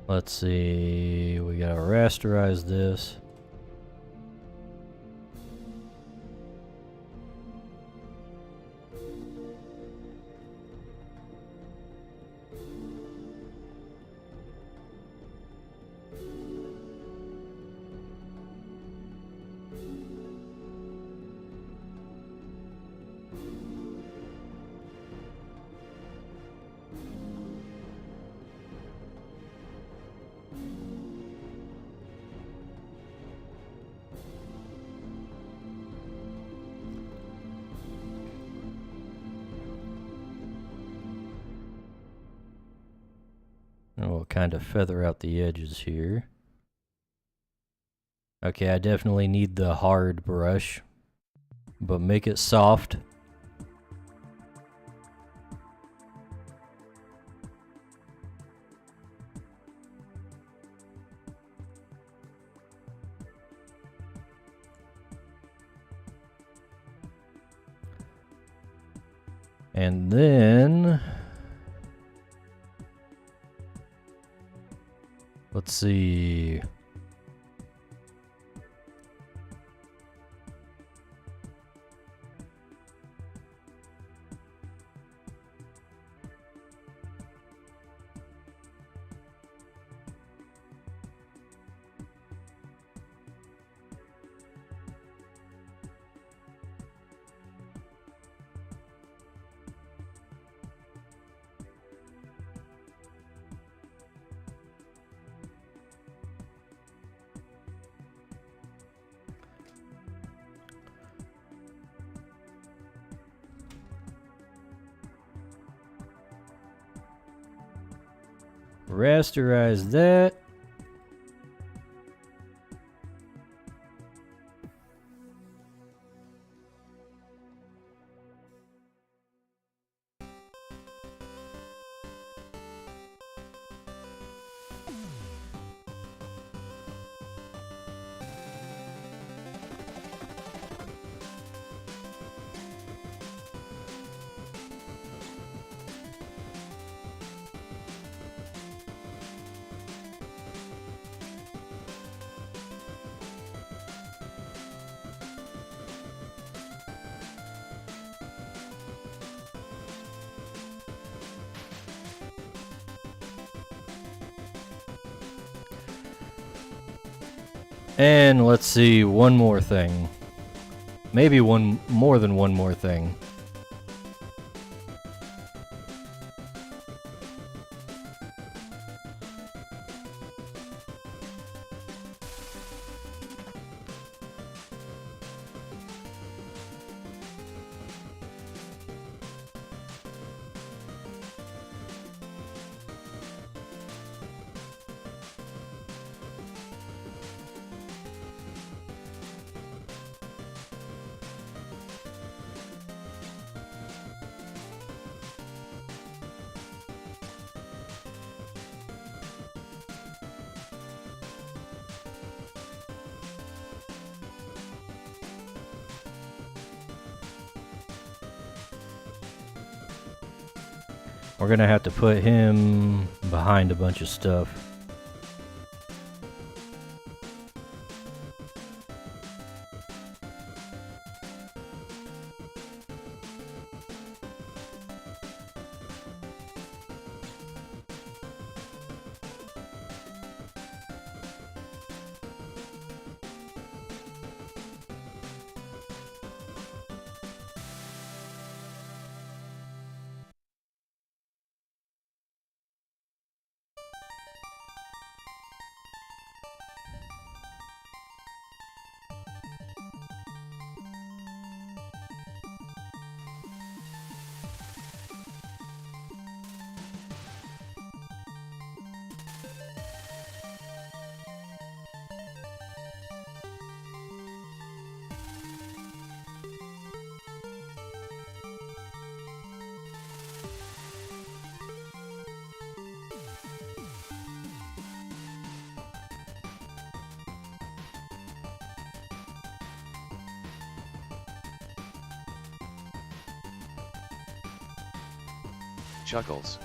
Let's see, we gotta rasterize this. And we'll kind of feather out the edges here. Okay, I definitely need the hard brush, but make it soft. And then let's see. Rasterize that. And let's see, one more thing. Maybe more than one more thing. We're gonna have to put him behind a bunch of stuff. Chuckles.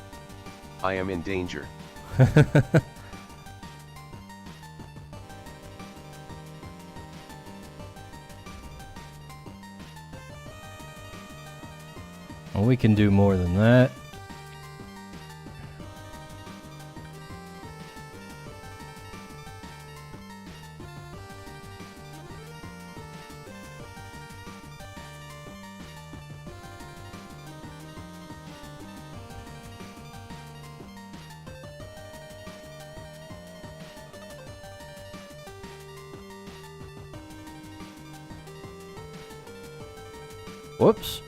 I am in danger. Well, we can do more than that. Whoops.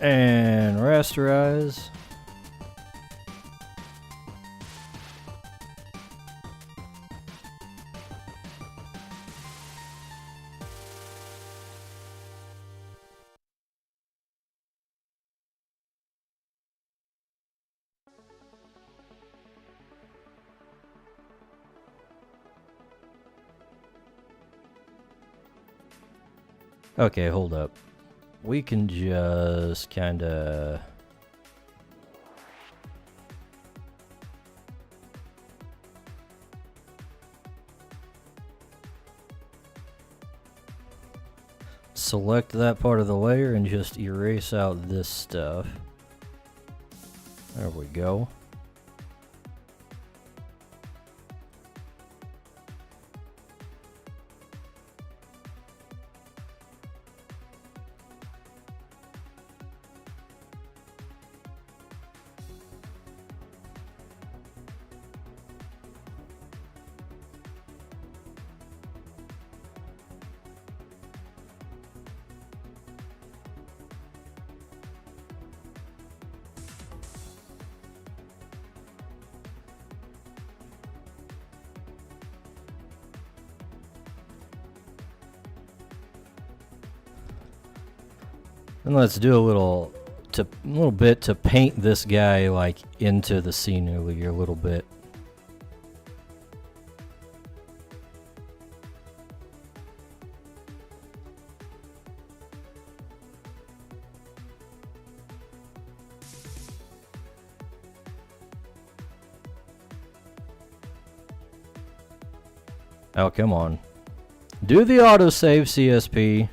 And rasterize. Okay, hold up. We can just kinda... select that part of the layer and just erase out this stuff. There we go. And let's do a little bit to paint this guy like into the scenery a little bit. Oh, come on. Do the autosave, CSP.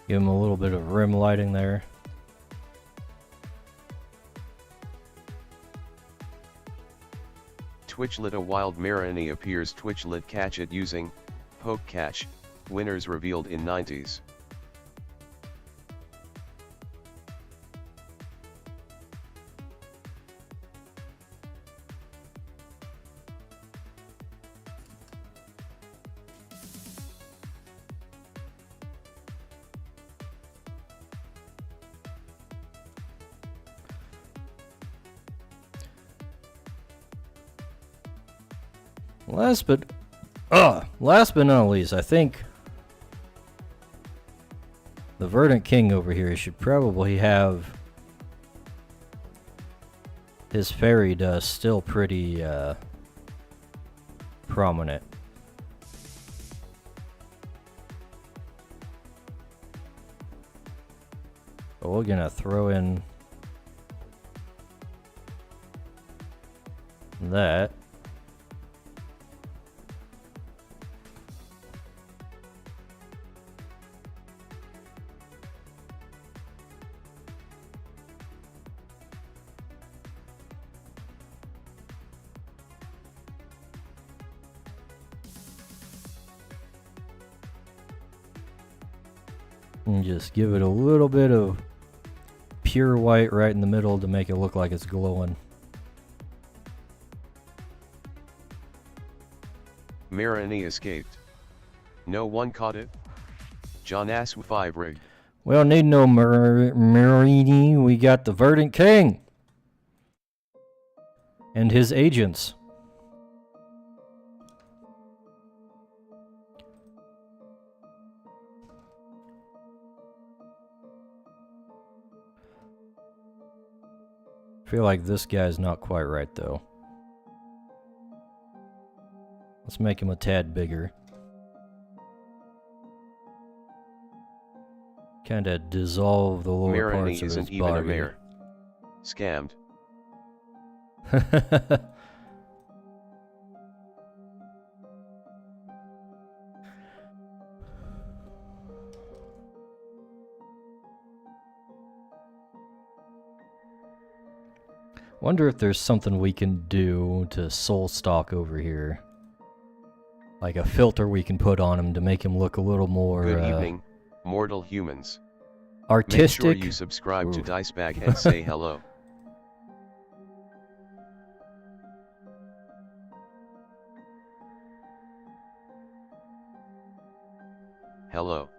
Give him a little bit of rim lighting there. Twitch lit a wild Marini appears. Twitch lit catch it using poke catch. Winners revealed in 90s. Last but not least, I think the Verdant King over here should probably have his fairy dust still pretty prominent. But we're gonna throw in that. And just give it a little bit of pure white right in the middle to make it look like it's glowing. Marini escaped. No one caught it? John Asw 5 rig. We don't need no Marini. We got the Verdant King and his agents. I feel like this guy's not quite right though. Let's make him a tad bigger. Kinda dissolve the lower Marini parts of his isn't even body. a mayor. Scammed. Wonder if there's something we can do to soul stock over here. Like a filter we can put on him to make him look a little more Good evening, mortal humans. artistic. Make sure you subscribe to Dicebag and say hello. Hello.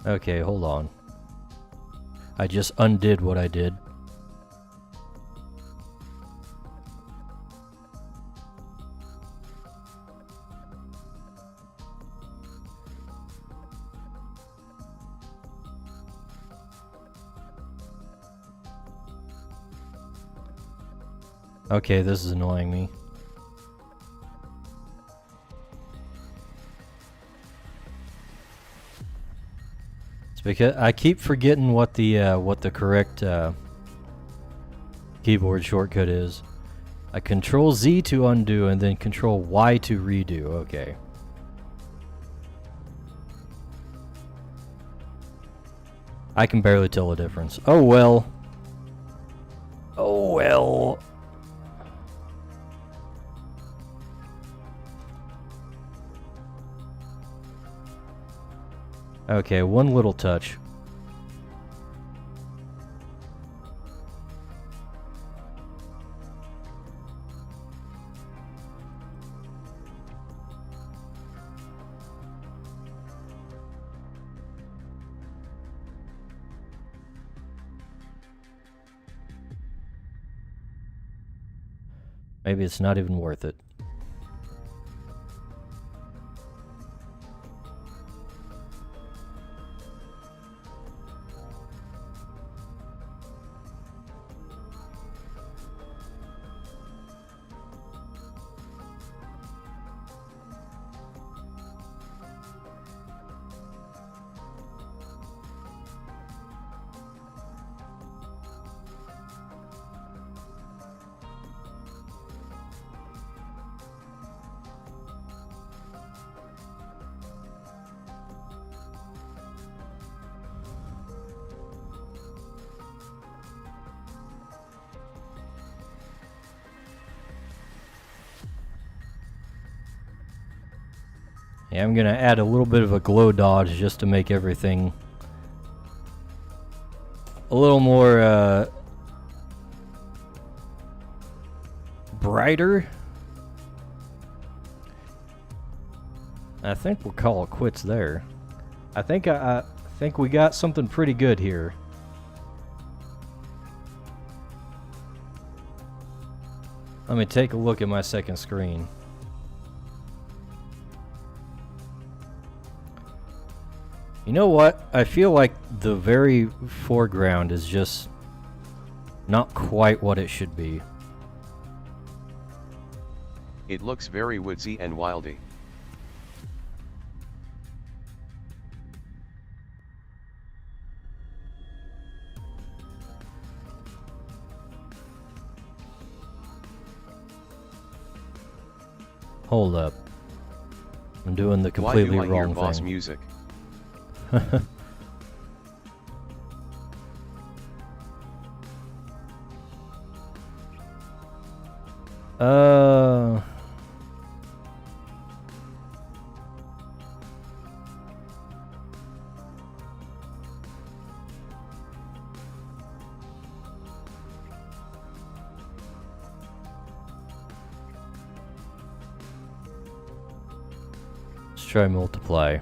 Okay, hold on. I just undid what I did. Okay, this is annoying me. It's because I keep forgetting what the correct keyboard shortcut is. I Control Z to undo and then Control Y to redo. Okay. I can barely tell the difference. Oh well. Oh well. Okay, one little touch. Maybe it's not even worth it. Yeah, I'm gonna add a little bit of a glow dodge just to make everything a little more brighter. I think we'll call it quits there. I think we got something pretty good here. Let me take a look at my second screen. You know what? I feel like the very foreground is just not quite what it should be. It looks very woodsy and wildy. Hold up. I'm doing the completely Why do I hear wrong boss thing. music? Uh... Let's try multiply.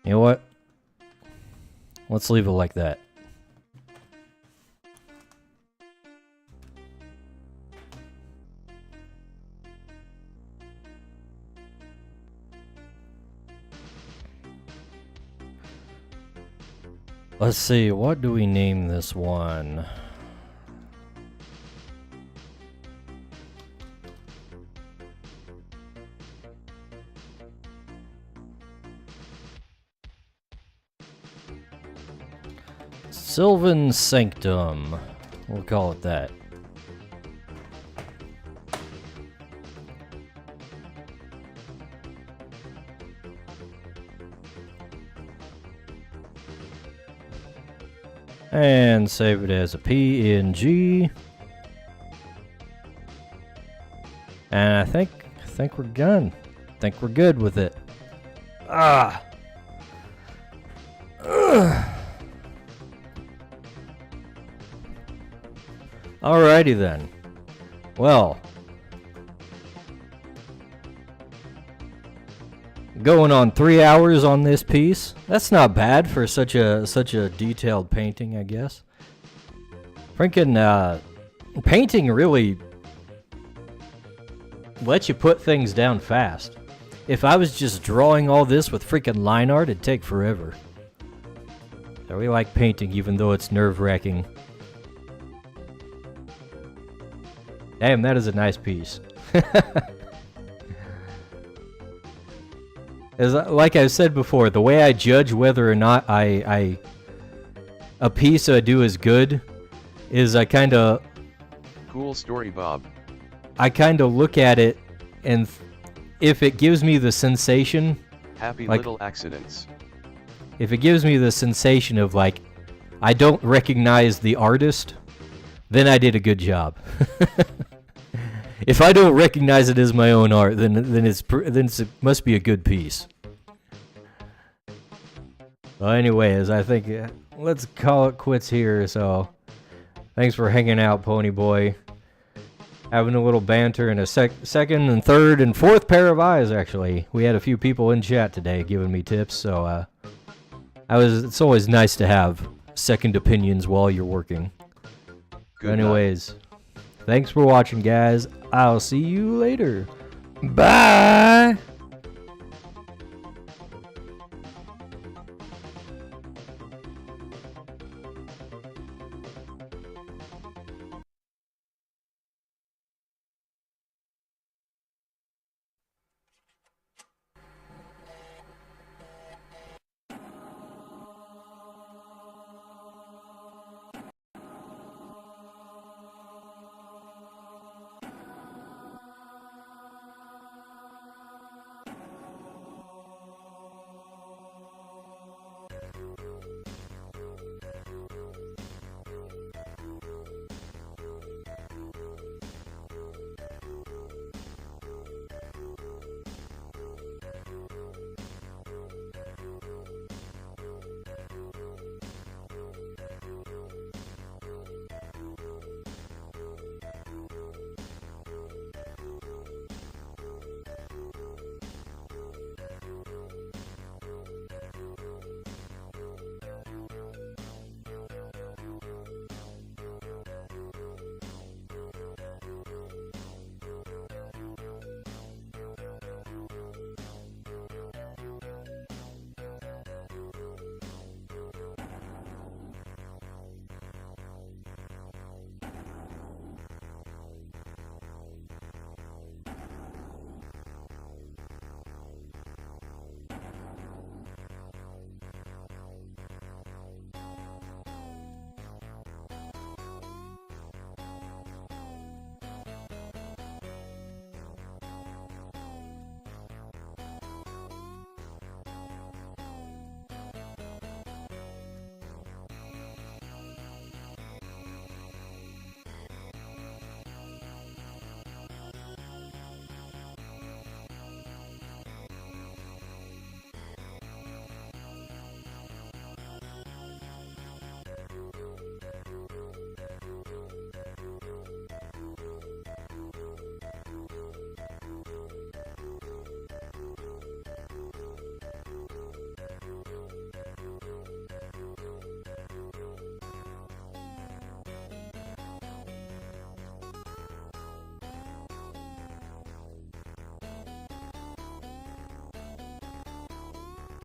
You know what? Let's leave it like that. Let's see, what do we name this one? Sylvan Sanctum. We'll call it that. And save it as a PNG. And I think we're done. I think we're good with it. Ah. Ugh. Alrighty then. Well, going on 3 hours on this piece. That's not bad for such a detailed painting, I guess. Freaking painting really lets you put things down fast. If I was just drawing all this with freaking line art, it'd take forever. So we like painting even though it's nerve-wracking. Damn, that is a nice piece. Like I said before, the way I judge whether or not a piece I do is good is I kind of... Cool story, Bob. I kind of look at it, and if it gives me the sensation... Happy like, little accidents. If it gives me the sensation of, like, I don't recognize the artist, then I did a good job. If I don't recognize it as my own art, then it must be a good piece. Well, anyways, I think let's call it quits here. So, thanks for hanging out, Pony Boy. Having a little banter and a second and third and fourth pair of eyes. Actually, we had a few people in chat today giving me tips. So, it's always nice to have second opinions while you're working. Good Anyways. Thanks for watching, guys. I'll see you later. Bye!